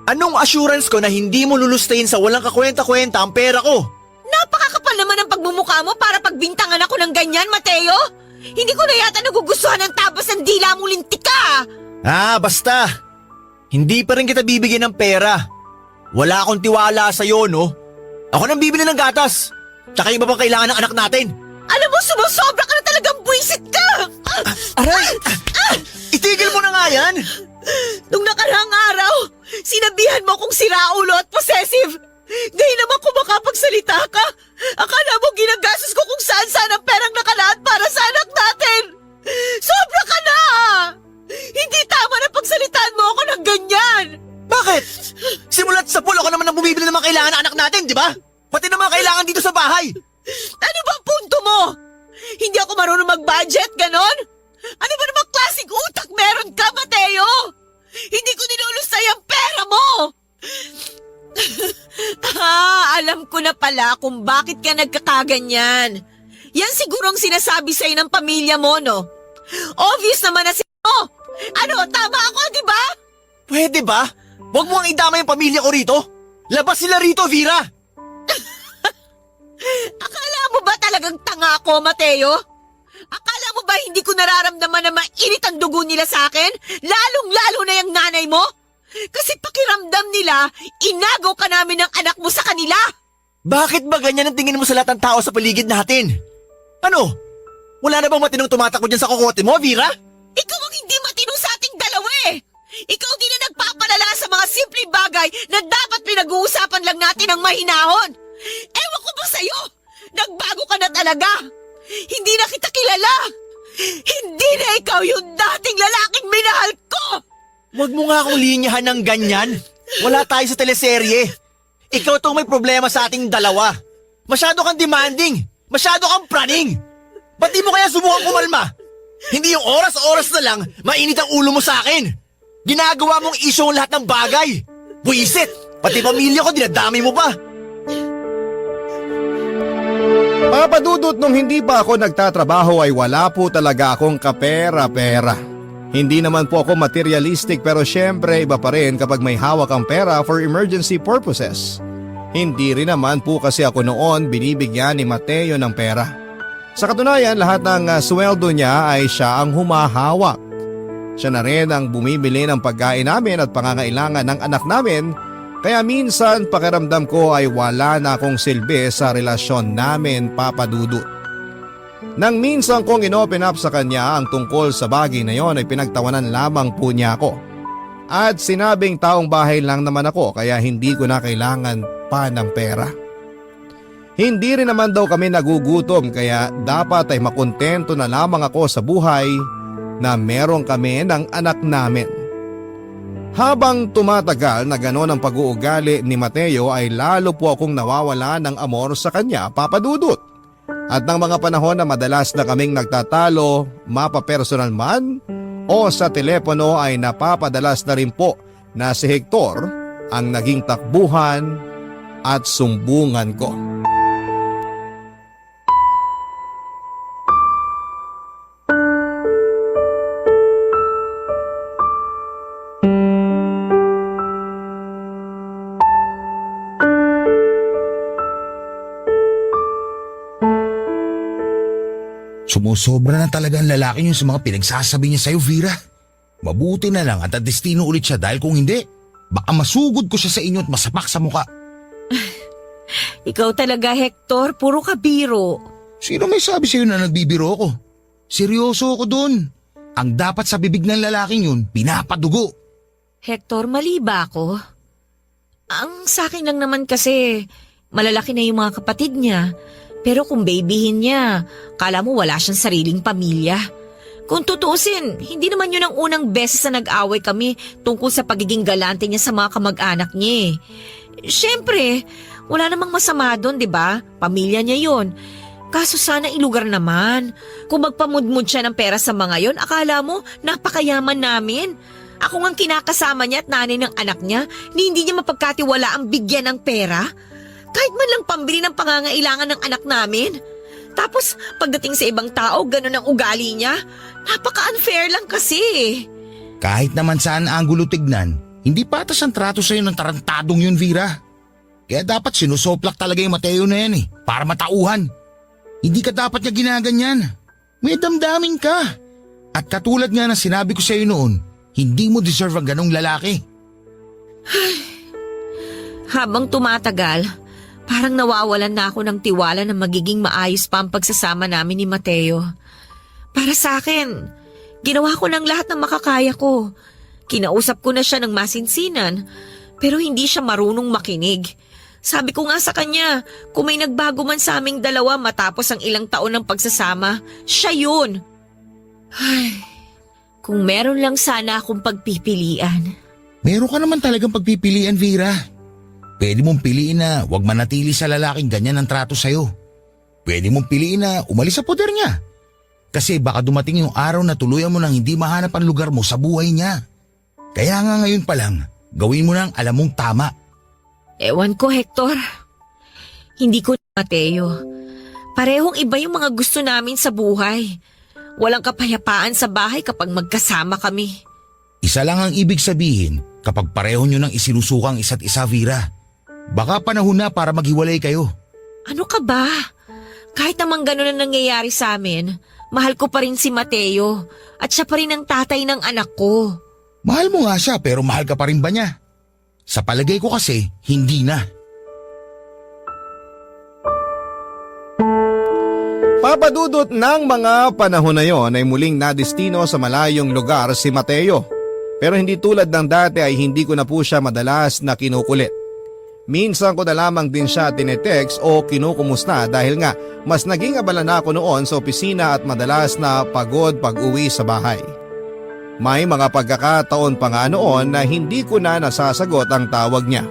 Anong assurance ko na hindi mo lulustayin sa walang kakwenta-kwenta ang pera ko? Napakakapal naman ang pagmumukha mo para pagbintangan ako ng ganyan, Mateo. Hindi ko na yata nagugustuhan ng tabas ng dila mo, lintik ka. Ah, basta. Hindi pa rin kita bibigyan ng pera. Wala akong tiwala sa'yo, no? Ako nang bibili ng gatas. Tsaka iba pang kailangan ng anak natin. Alam mo, sumusobra ka na talagang buwisit ka. Aray! Itigil mo na nga yan! Nung nakarang araw, sinabihan mo kong siraulo at possessive. Ngayon naman kung makapagsalita ka, akala mo ginagastos ko kung saan-saan ang perang nakalaan para sa anak natin. Sobra ka na! Hindi tama na pagsalitaan mo ako ng ganyan. Bakit? Simulat sa pulo ka naman ang bumibili ng mga kailangan ng anak natin, di ba? Pati ng mga kailangan dito sa bahay. Ano ba ang punto mo? Hindi ako marunong mag-budget, ganon? Ano ba namang klaseng utak meron ka, Mateo? Hindi ko ninulustay ang pera mo! Alam ko na pala kung bakit ka nagkakaganyan. Yan siguro ang sinasabi sa'yo ng pamilya mo, no? Obvious naman na Ano, tama ako, di ba? Pwede ba? Huwag mo ang idama yung pamilya ko rito. Labas sila rito, Vera! Akala mo ba talagang tanga ako, Mateo? Akala mo ba hindi ko nararamdaman na mainit ang dugo nila sa akin? Lalong-lalo na yung nanay mo? Kasi pakiramdam nila, inagaw ka namin ng anak mo sa kanila. Bakit ba ganyan ang tingin mo sa lahat ng tao sa paligid natin? Ano? Wala na bang matinong tumatakbo dyan sa kokote mo, Vera? Ikaw ang hindi matino sa ating dalawa eh. Ikaw din na nagpapalala sa mga simpleng bagay na dapat pinag-uusapan lang natin ng mahinahon. Ewan ko ba sa'yo? Nagbago ka na talaga. Hindi na kita kilala. Hindi na ikaw yung dating lalaking minahal ko. Huwag mo nga akong linyahan ng ganyan. Wala tayo sa teleserye. Ikaw tong may problema sa ating dalawa. Masyado kang demanding. Masyado kang praning. Ba't di mo kaya subukang kumalma? Hindi yung oras-oras na lang, mainit ang ulo mo sa akin. Ginagawa mong issue ang lahat ng bagay. Buisit! Pati pamilya ko, dinadami mo pa. Papadudot, nung hindi pa ako nagtatrabaho ay wala po talaga akong kapera-pera. Hindi naman po ako materialistic pero syempre iba pa rin kapag may hawak ang pera for emergency purposes. Hindi rin naman po kasi ako noon binibigyan ni Mateo ng pera. Sa katunayan, lahat ng sweldo niya ay siya ang humahawak. Siya na rin ang bumibili ng pagkain namin at pangangailangan ng anak namin, kaya minsan pakiramdam ko ay wala na akong silbi sa relasyon namin, Papa Dudut. Nang minsan kong inopen up sa kanya ang tungkol sa bagay na yon ay pinagtawanan lamang po niya ako. At sinabing taong bahay lang naman ako kaya hindi ko na kailangan pa ng pera. Hindi rin naman daw kami nagugutom kaya dapat ay makontento na lamang ako sa buhay na meron kami ng anak namin. Habang tumatagal na gano'n ang pag-uugali ni Mateo ay lalo po akong nawawala ng amor sa kanya, Papa Dudut. At ng mga panahon na madalas na kaming nagtatalo, mapapersonal man o sa telepono ay napapadalas na rin po na si Hector ang naging takbuhan at sumbungan ko. Sumusobra na talaga ang lalaki niyo sa mga pinagsasabi niya sa'yo, Vera. Mabuti na lang at destino ulit siya dahil kung hindi, baka masugod ko siya sa inyo at masapak sa muka. Ikaw talaga, Hector. Puro ka biro. Sino may sabi sa'yo na nagbibiro ako? Seryoso ako dun. Ang dapat sa bibig ng lalaking yun, pinapadugo. Hector, mali ba ako? Ang sa akin lang naman kasi, malalaki na yung mga kapatid niya. Pero kung babyhin niya, kala mo wala siyang sariling pamilya. Kung tutuusin, hindi naman yun ang unang beses na nag-away kami tungkol sa pagiging galante niya sa mga kamag-anak niya. Siyempre, wala namang masama doon, di ba? Pamilya niya yun. Kaso sana ilugar naman. Kung magpamudmud siya ng pera sa mga yon, akala mo napakayaman namin. Ako ngang kinakasama niya at nanay ng anak niya, hindi niya mapagkatiwala ang bigyan ng pera. Kahit man lang pambili ng pangangailangan ng anak namin. Tapos pagdating sa ibang tao, ganun ang ugali niya. Napaka-unfair lang kasi. Kahit naman saan anggulo tignan, hindi patas ang trato sa'yo ng tarantadong yun, Vera. Kaya dapat sinusoplak talaga yung Mateo na yan para matauhan. Hindi ka dapat niya ginaganyan. May damdamin ka. At katulad nga ng sinabi ko sa'yo noon, hindi mo deserve ang ganong lalaki. Habang tumatagal, parang nawawalan na ako ng tiwala na magiging maayos pa ang pagsasama namin ni Mateo. Para sa akin, ginawa ko ng lahat ng makakaya ko. Kinausap ko na siya ng masinsinan, pero hindi siya marunong makinig. Sabi ko nga sa kanya, kung may nagbago man sa aming dalawa matapos ang ilang taon ng pagsasama, siya yun. Ay, kung meron lang sana akong pagpipilian. Meron ka naman talagang pagpipilian, Vera. Pwede mong piliin na huwag manatili sa lalaking ganyan ang trato sa'yo. Pwede mong piliin na umalis sa poder niya. Kasi baka dumating yung araw na tuluyan mo nang hindi mahanap ang lugar mo sa buhay niya. Kaya nga ngayon pa lang, gawin mo nang alam mong tama. Ewan ko, Hector. Hindi ko Mateo. Parehong iba yung mga gusto namin sa buhay. Walang kapayapaan sa bahay kapag magkasama kami. Isa lang ang ibig sabihin kapag pareho nyo nang isinusukang isa't isa, Vera. Baka panahon na para maghiwalay kayo. Ano ka ba? Kahit naman ganun ang nangyayari sa amin, mahal ko pa rin si Mateo at siya pa rin ang tatay ng anak ko. Mahal mo nga siya pero mahal ka pa rin ba niya? Sa palagay ko kasi, hindi na. Papadudot ng mga panahon na yon ay muling nadestino sa malayong lugar si Mateo. Pero hindi tulad ng dati ay hindi ko na po siya madalas na kinukulit. Minsan ko na lamang din siya tinetext o kinukumusta dahil nga mas naging abala na ako noon sa opisina at madalas na pagod pag-uwi sa bahay. May mga pagkakataon pa nga noon na hindi ko na nasasagot ang tawag niya.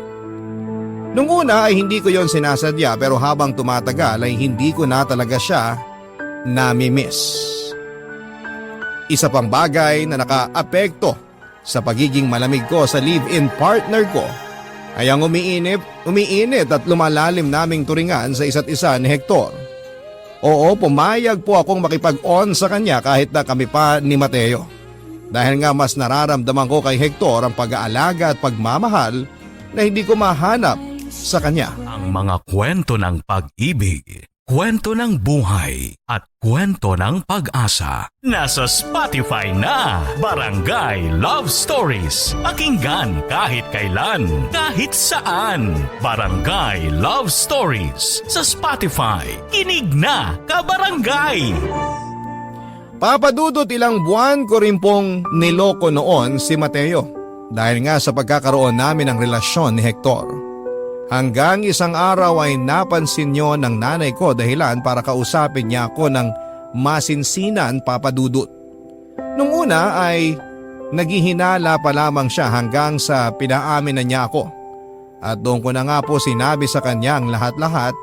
Nung una ay hindi ko yon sinasadya pero habang tumatagal ay hindi ko na talaga siya nami-miss. Isa pang bagay na naka-apekto sa pagiging malamig ko sa live-in partner ko ay ang umiinit at lumalalim naming turingan sa isa't isa ni Hector. Oo, pumayag po akong makipag-on sa kanya kahit na kami pa ni Mateo. Dahil nga mas nararamdaman ko kay Hector ang pag-aalaga at pagmamahal na hindi ko mahanap sa kanya. Ang mga kwento ng pag-ibig, kwento ng buhay at kwento ng pag-asa. Nasa Spotify na, Barangay Love Stories. Pakinggan kahit kailan, kahit saan. Barangay Love Stories sa Spotify. Kinig na, kabarangay! Papadudot ilang buwan ko rin pong niloko noon si Mateo dahil nga sa pagkakaroon namin ng relasyon ni Hector. Hanggang isang araw ay napansin niyo ng nanay ko dahilan para kausapin niya ako ng masinsinan, Papadudot. Nung una ay naghihinala pa lamang siya hanggang sa pinaamin na niya ako. At doon ko na nga po sinabi sa kanya ang lahat-lahat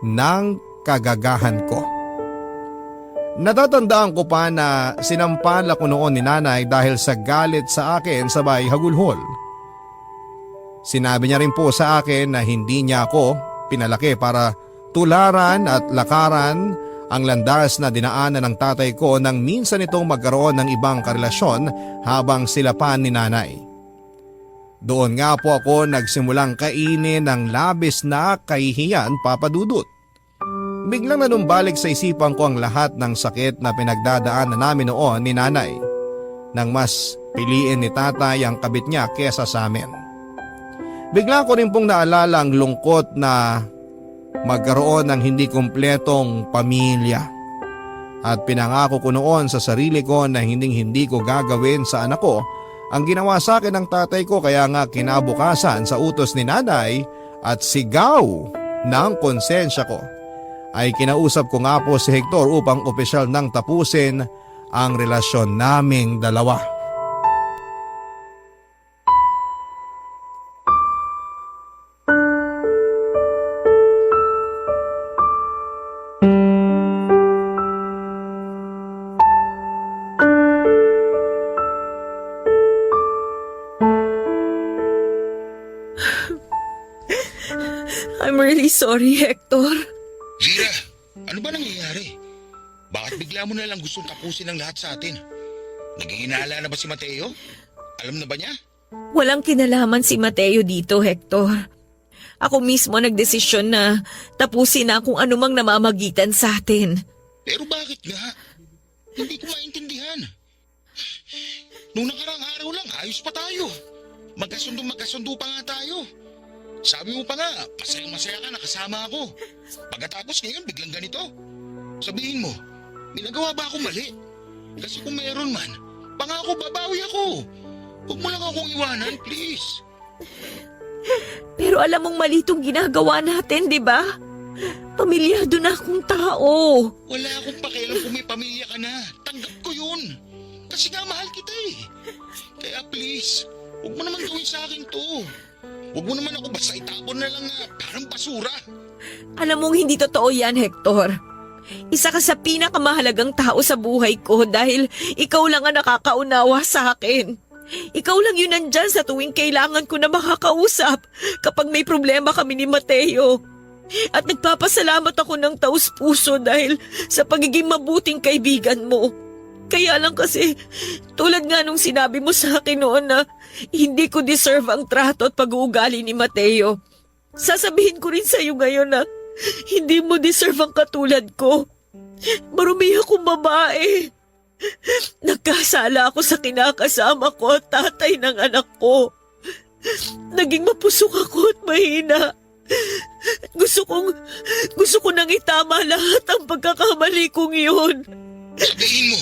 ng kagagahan ko. Natatandaan ko pa na sinampal ako noon ni nanay dahil sa galit sa akin sa bahay hagulhol. Sinabi niya rin po sa akin na hindi niya ako pinalaki para tularan at lakaran ang landas na dinaanan ng tatay ko nang minsan itong magkaroon ng ibang karelasyon habang sila pa ni nanay. Doon nga po ako nagsimulang kainin ng labis na kahihiyan, Papadudot. Biglang nanumbalik sa isipan ko ang lahat ng sakit na pinagdadaanan namin noon ni nanay nang mas piliin ni tatay ang kabit niya kesa sa amin. Bigla ko rin pong naalala ang lungkot na magkaroon ng hindi kumpletong pamilya. At pinangako ko noon sa sarili ko na hindi ko gagawin sa anak ko ang ginawa sa akin ng tatay ko, kaya nga kinabukasan sa utos ni nanay at sigaw ng konsensya ko ay kinausap ko nga po si Hector upang opisyal nang tapusin ang relasyon naming dalawa. I'm really sorry, Hector. Zira, ano ba nangyayari? Bakit bigla mo na lang gustong tapusin ang lahat sa atin? Naghihinala na ba si Mateo? Alam na ba niya? Walang kinalaman si Mateo dito, Hector. Ako mismo nagdesisyon na tapusin na kung anumang namamagitan sa atin. Pero bakit nga? Hindi ko maintindihan. Nung nakarang araw lang, ayos pa tayo. Magkasundo pa nga tayo. Sabi mo pa nga, masayang-masaya ka nakasama ako. Pagkatapos ngayon, biglang ganito. Sabihin mo, ginagawa ba ako mali? Kasi kung meron man, pangako babawi ako. Huwag mo lang akong iwanan, please. Pero alam mong mali itong ginagawa natin, di ba? Pamilyado na akong tao. Wala akong pakialam kung may pamilya ka na. Tanggap ko yun. Kasi nga mahal kita eh. Kaya please, huwag mo naman gawin sa akin to. Huwag mo naman ako basta itapon na lang na parang basura. Alam mong hindi totoo yan, Hector. Isa ka sa pinakamahalagang tao sa buhay ko dahil ikaw lang ang nakakaunawa sa akin. Ikaw lang yun nandyan sa tuwing kailangan ko na makakausap kapag may problema kami ni Mateo. At nagpapasalamat ako ng taus-puso dahil sa pagiging mabuting kaibigan mo. Kaya lang kasi, tulad nga nung sinabi mo sa akin noon na hindi ko deserve ang trato at pag-uugali ni Mateo. Sasabihin ko rin sa iyo ngayon na hindi mo deserve ang katulad ko. Marumi akong babae. Nagkasala ako sa kinakasama ko at tatay ng anak ko. Naging mapusok ako at mahina. Gusto ko nang itama lahat ang pagkakamali kong iyon. Sabihin mo,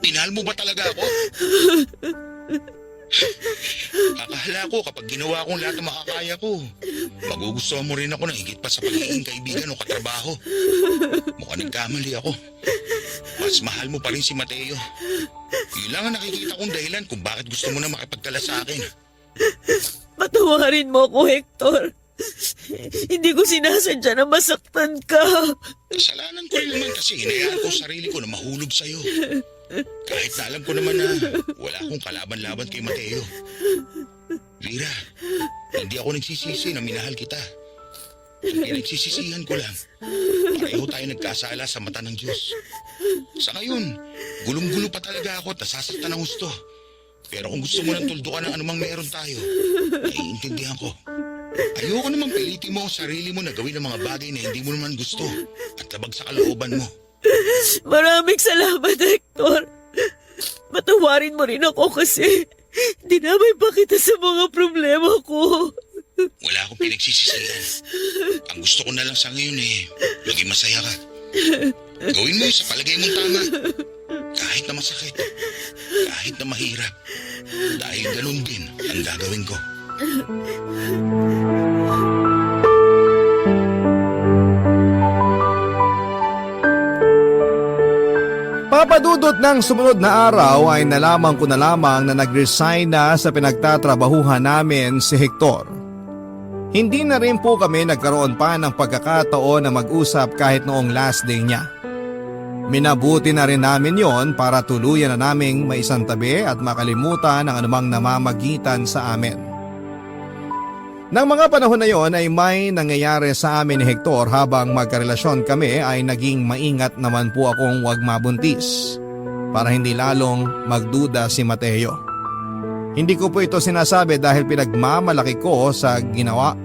tinahal mo ba talaga ako? Akala ko kapag ginawa kong lahat ng makakaya ko, magugustuhan mo rin ako na higit pa sa pagiging kaibigan o katrabaho. Mukhang nagkamali ako. Mas mahal mo pa rin si Mateo. Yun lang ang nakikita kong dahilan kung bakit gusto mo na makipagtala sa akin. Patawarin mo ako, Hector. Hindi ko sinasadya na masaktan ka. Kasalanan ko rin naman kasi hinayaan ko sarili ko na mahulog sa'yo. Kahit na alam ko naman na wala akong kalaban-laban kay Mateo. Vera, hindi ako nagsisisi na minahal kita. Ang pinagsisisihan ko lang, pareho tayo nagkasala sa mata ng Diyos. Sa ngayon, gulong-gulo pa talaga ako at nasasaktan ng gusto. Pero kung gusto mo nang tuldukan ng anumang meron tayo, naiintindihan ko. Ayoko namang pilitin mo ang sarili mo na gawin ang mga bagay na hindi mo naman gusto at labag sa kalooban mo. Maraming salamat, Hector. Patawarin mo rin ako kasi dinamay pa kita sa mga problema ko. Wala akong pinagsisisihan. Ang gusto ko na lang sa ngayon maging masaya ka. Gawin mo yung sa palagay mong tama. Kahit na masakit, kahit na mahirap. Dahil ganun din ang gagawin ko. Papadudot ng sumunod na araw ay nalaman ko na lamang na nag-resign na sa pinagtatrabahuhan namin si Hector. Hindi na rin po kami nagkaroon pa ng pagkakataon na mag-usap kahit noong last day niya. Minabuti na rin namin yon para tuluyan na naming maisantabi at makalimutan ang anumang namamagitan sa amin. Nang mga panahon na yon ay may nangyayari sa amin ni Hector habang magkarelasyon kami ay naging maingat naman po akong wag mabuntis para hindi lalong magduda si Mateo. Hindi ko po ito sinasabi dahil pinagmamalaki ko sa ginawa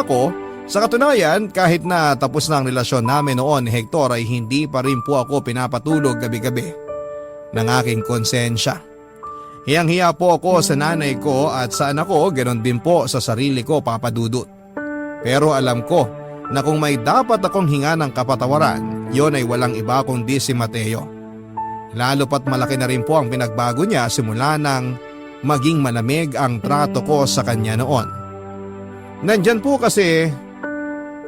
ko. Sa katunayan, kahit na tapos na ang relasyon namin noon ni Hector ay hindi pa rin po ako pinapatulog gabi-gabi ng aking konsensya. Hiyang-hiya po ako sa nanay ko at sa anak ko, ganoon din po sa sarili ko, Papa Dudut. Pero alam ko na kung may dapat akong hinga ng kapatawaran, yon ay walang iba kundi si Mateo. Lalo pat malaki na rin po ang pinagbago niya simula nang maging malamig ang trato ko sa kanya noon. Nandyan po kasi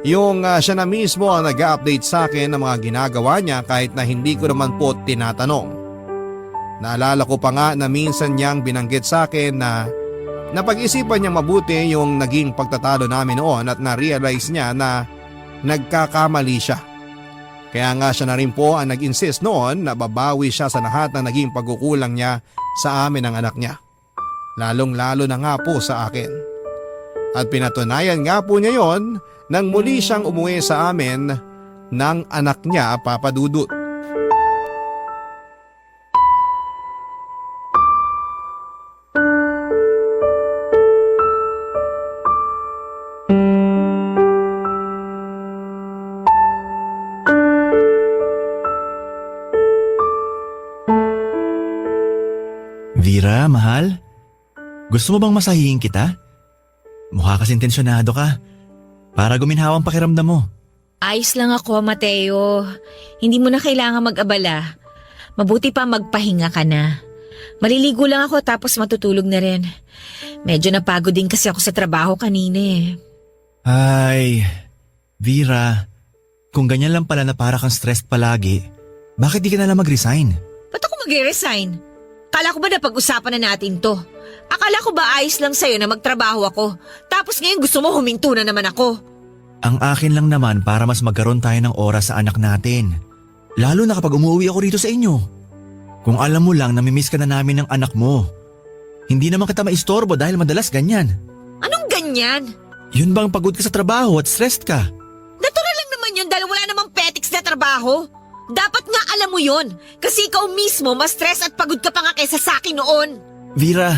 yung siya na mismo ang nag-update sa akin ng mga ginagawa niya kahit na hindi ko naman po tinatanong. Naalala ko pa nga na minsan niyang binanggit sa akin na napag-isipan niyang mabuti yung naging pagtatalo namin noon at na-realize niya na nagkakamali siya. Kaya nga siya na rin po ang nag-insist noon na babawi siya sa lahat ng naging pagkukulang niya sa amin ng anak niya. Lalong-lalo na nga po sa akin. At pinatunayan nga po niya yon nang muli siyang umuwi sa amin ng anak niya, Papa Dudut. Vera, mahal? Gusto mo bang masahihin kita? Mukha kasi intensyonado ka. Para guminhawa ang pakiramdam mo. Ayos lang ako, Mateo. Hindi mo na kailangan mag-abala. Mabuti pa magpahinga ka na. Maliligo lang ako tapos matutulog na rin. Medyo napagod din kasi ako sa trabaho kanina eh. Ay, Vera, kung ganyan lang pala na para kang stressed palagi, bakit di ka na lang mag-resign? Ba't ako mag-resign? Akala ko ba na pag-usapan na natin to? Akala ko ba ayos lang sa'yo na magtrabaho ako? Tapos ngayon gusto mo huminto na naman ako. Ang akin lang naman para mas magkaroon tayo ng oras sa anak natin. Lalo na kapag umuwi ako rito sa inyo. Kung alam mo lang namimiss ka na namin ng anak mo. Hindi naman kita maistorbo dahil madalas ganyan. Anong ganyan? Yun bang pagod ka sa trabaho at stressed ka? Natural lang naman yun dahil wala namang petics na trabaho. Dapat nga alam mo yon kasi ikaw mismo mas stress at pagod ka pa nga kaysa sa akin noon. Vera,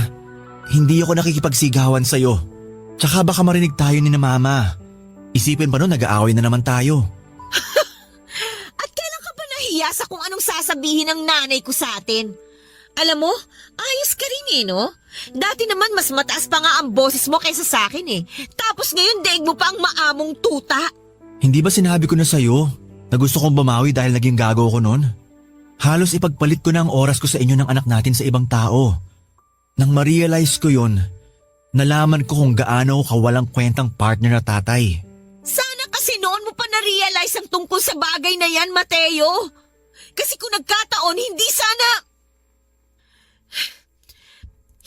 hindi ako nakikipagsigawan sa'yo. Tsaka baka marinig tayo ni na mama. Isipin pa nun nag-aaway na naman tayo. At kailan ka ba nahiya sa kung anong sasabihin ng nanay ko sa atin? Alam mo, ayos ka rin no? Dati naman mas mataas pa nga ang boses mo kaysa sa akin Tapos ngayon daig mo pa ang maamong tuta. Hindi ba sinabi ko na sa'yo na gusto kong bumawi dahil naging gago ko nun? Halos ipagpalit ko na ang oras ko sa inyo ng anak natin sa ibang tao. Nang ma-realize ko yun, nalaman ko kung gaano ako kawalang kwentang partner na tatay. Sana kasi noon mo pa na-realize ang tungkol sa bagay na yan, Mateo. Kasi kung nagkataon,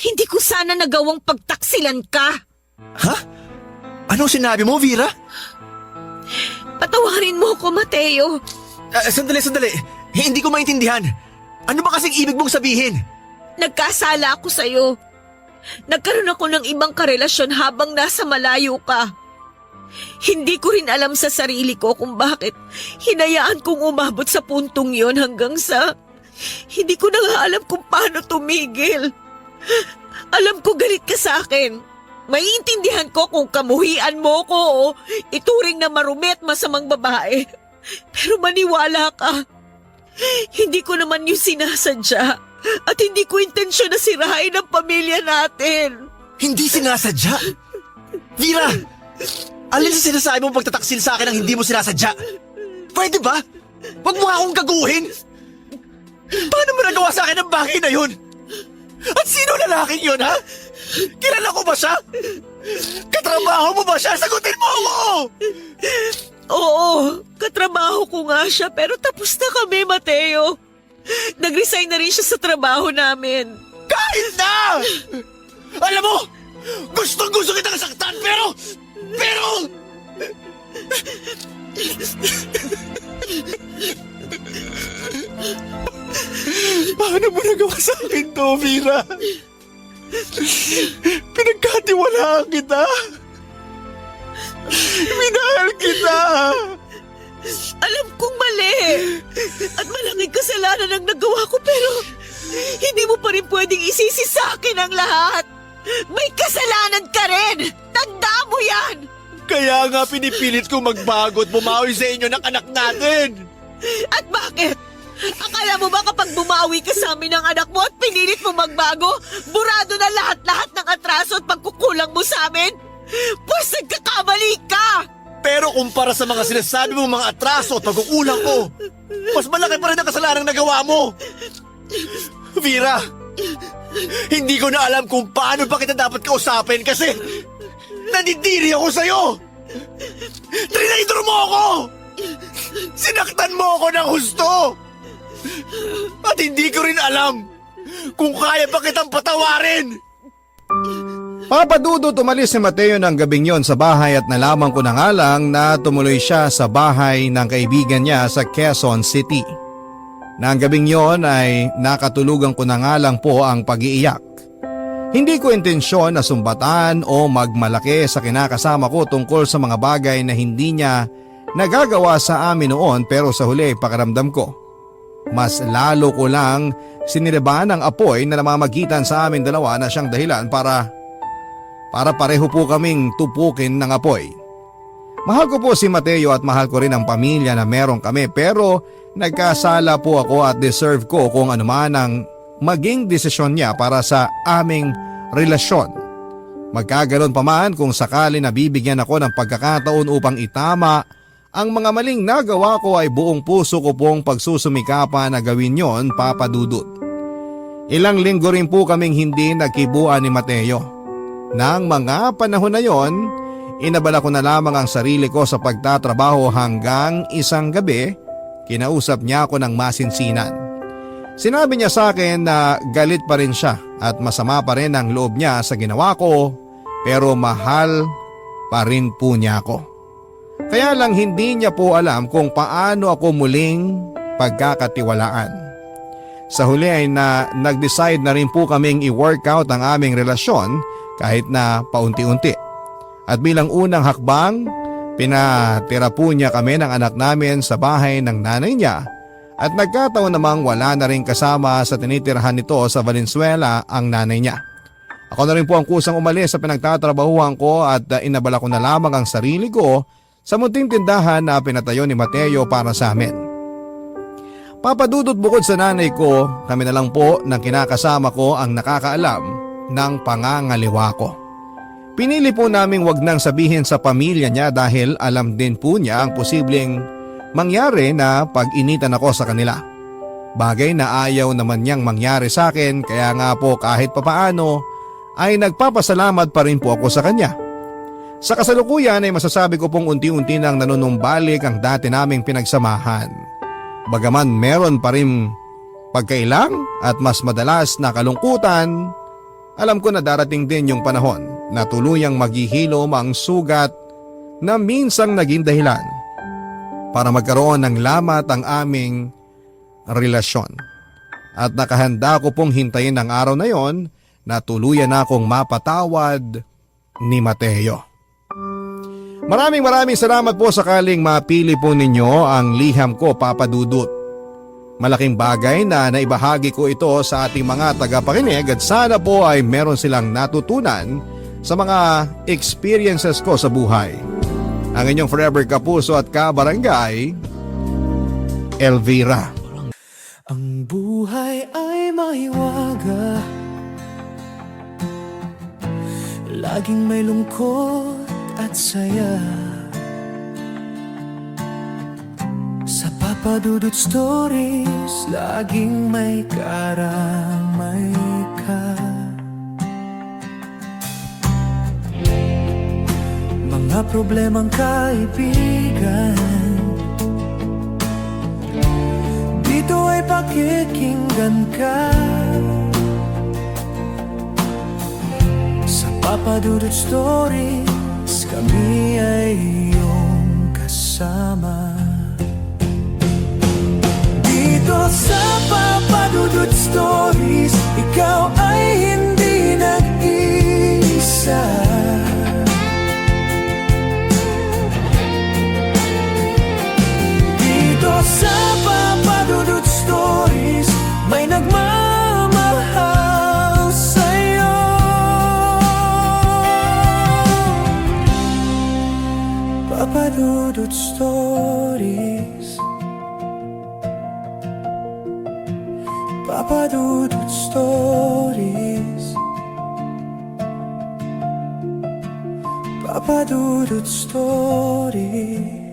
hindi ko sana nagawang pagtaksilan ka. Ha? Anong sinabi mo, Vera? Patawarin mo ko, Mateo. Sandali. Hindi ko maintindihan. Ano ba kasing ibig mong sabihin? Nagkasala ako sa'yo. Nagkaroon ako ng ibang karelasyon habang nasa malayo ka. Hindi ko rin alam sa sarili ko kung bakit hinayaan kong umabot sa puntong yon hanggang sa hindi ko na nga alam kung paano tumigil. Alam ko galit ka sa akin. Maiintindihan ko kung kamuhian mo ko o ituring na marumi at masamang babae. Pero maniwala ka, hindi ko naman yung sinasadya at hindi ko intensyon na sirain ang pamilya natin. Hindi sinasadya? Vera, alin sa sinasabi mong pagtataksil sa akin ang hindi mo sinasadya? Pwede ba? Huwag mo nga akong gaguhin! Paano mo nagawa sa akin ang bagay na yun? At sino lalaking yun, ha? Kilala ko ba siya? Katrabaho mo ba siya? Sagutin mo ako! Oo, katrabaho ko nga siya pero tapos na kami, Mateo. Nag-resign na rin siya sa trabaho namin. Kahit na! Alam mo, gustong-gusto kitang saktan pero... Paano mo nagawa sa akin to, Vera? Pinagkatiwalaan kita. Minahal kita. Alam kong mali. At malaking kasalanan ang nagawa ko pero hindi mo pa rin pwedeng isisi sa akin ang lahat. May kasalanan ka rin. Tanda mo yan. Kaya nga pinipilit ko magbago at bumawi sa inyo ng anak natin. At bakit? Akala mo ba kapag bumawi ka sa amin ng anak mo at pinilit mo magbago, burado na lahat-lahat ng atraso at pagkukulang mo sa amin? Pues nagkakamali ka! Pero kumpara sa mga sinasabi mong mga atraso at pagkukulang ko, mas malaki pa rin ang kasalanang nagawa mo. Vera, hindi ko na alam kung paano ba kita dapat kausapin kasi nandidiri ako sa'yo. Trinator mo ako! Sinaktan mo ako ng husto! At hindi ko rin alam kung kaya pa kitang patawarin! Papadudot umalis si Mateo ng gabing yon sa bahay at nalaman ko na nga lang na tumuloy siya sa bahay ng kaibigan niya sa Quezon City. Nang gabing yon ay nakatulugan ko na nga lang po ang pag-iiyak. Hindi ko intensyon na sumbatan o magmalaki sa kinakasama ko tungkol sa mga bagay na hindi niya nagagawa sa amin noon pero sa huli pakiramdam ko. Mas lalo ko lang siniliban ang apoy na namamagitan sa amin dalawa na siyang dahilan para pareho po kaming tupukin ng apoy. Mahal ko po si Mateo at mahal ko rin ang pamilya na meron kami pero nagkasala po ako at deserve ko kung anuman ang maging desisyon niya para sa aming relasyon. Magkaganon pa man kung sakali na bibigyan ako ng pagkakataon upang itama ang mga maling nagawa ko ay buong puso ko pong pagsusumikapan na gawin yon, Papa Dudut. Ilang linggo rin po kaming hindi nagkibuan ni Mateo. Nang mga panahon na yon, inabala ko na lamang ang sarili ko sa pagtatrabaho hanggang isang gabi, kinausap niya ako ng masinsinan. Sinabi niya sa akin na galit pa rin siya at masama pa rin ang loob niya sa ginawa ko pero mahal pa rin po niya ako. Kaya lang hindi niya po alam kung paano ako muling pagkakatiwalaan. Sa huli ay nag-decide na rin po kaming i-workout ang aming relasyon kahit na paunti-unti. At bilang unang hakbang, pinatira po niya kami ng anak namin sa bahay ng nanay niya at nagkataon namang wala na rin kasama sa tinitirahan nito sa Valenzuela ang nanay niya. Ako na rin po ang kusang umalis sa pinagtatrabahuhan ko at inabala ko na lamang ang sarili ko sa munting tindahan na pinatayo ni Mateo para sa amin. Papadudot bukod sa nanay ko, kami na lang po ng kinakasama ko ang nakakaalam ng pangangaliwa ko. Pinili po naming wag nang sabihin sa pamilya niya dahil alam din po niya ang posibleng mangyari na pag-initan ako sa kanila. Bagay na ayaw naman niyang mangyari sa akin kaya nga po kahit papaano ay nagpapasalamat pa rin po ako sa kanya. Sa kasalukuyan ay masasabi ko pong unti-unti nang nanunumbalik ang dati naming pinagsamahan. Bagaman meron pa rin pagkailang at mas madalas na kalungkutan, alam ko na darating din yung panahon na tuluyang maghihilom ang sugat na minsang naging dahilan para magkaroon ng lamat ang aming relasyon. At nakahanda ko pong hintayin ang araw na yon na tuluyan na akong mapatawad ni Mateo. Maraming salamat po sakaling mapili po ninyo ang liham ko, Papa Dudut. Malaking bagay na naibahagi ko ito sa ating mga tagapakinig at sana po ay meron silang natutunan sa mga experiences ko sa buhay. Ang inyong forever kapuso at kabarangay, Elvira. Ang buhay ay mahiwaga, laging may lungkot at saya. Sa Papa Dudut Stories, laging may karamay ka. Mga problemang kaibigan, dito ay pakikinggan ka. Sa Papa Dudut Stories, kami ay iyong kasama. Dito sa Papa Dudut Stories, ikaw ay hindi nag-iisa. Dito sa Papa Dudut Stories, may nagmamahal sa'yo. Papa Dudut Stories, Papa Dudut Stories, Papa Dudut Stories.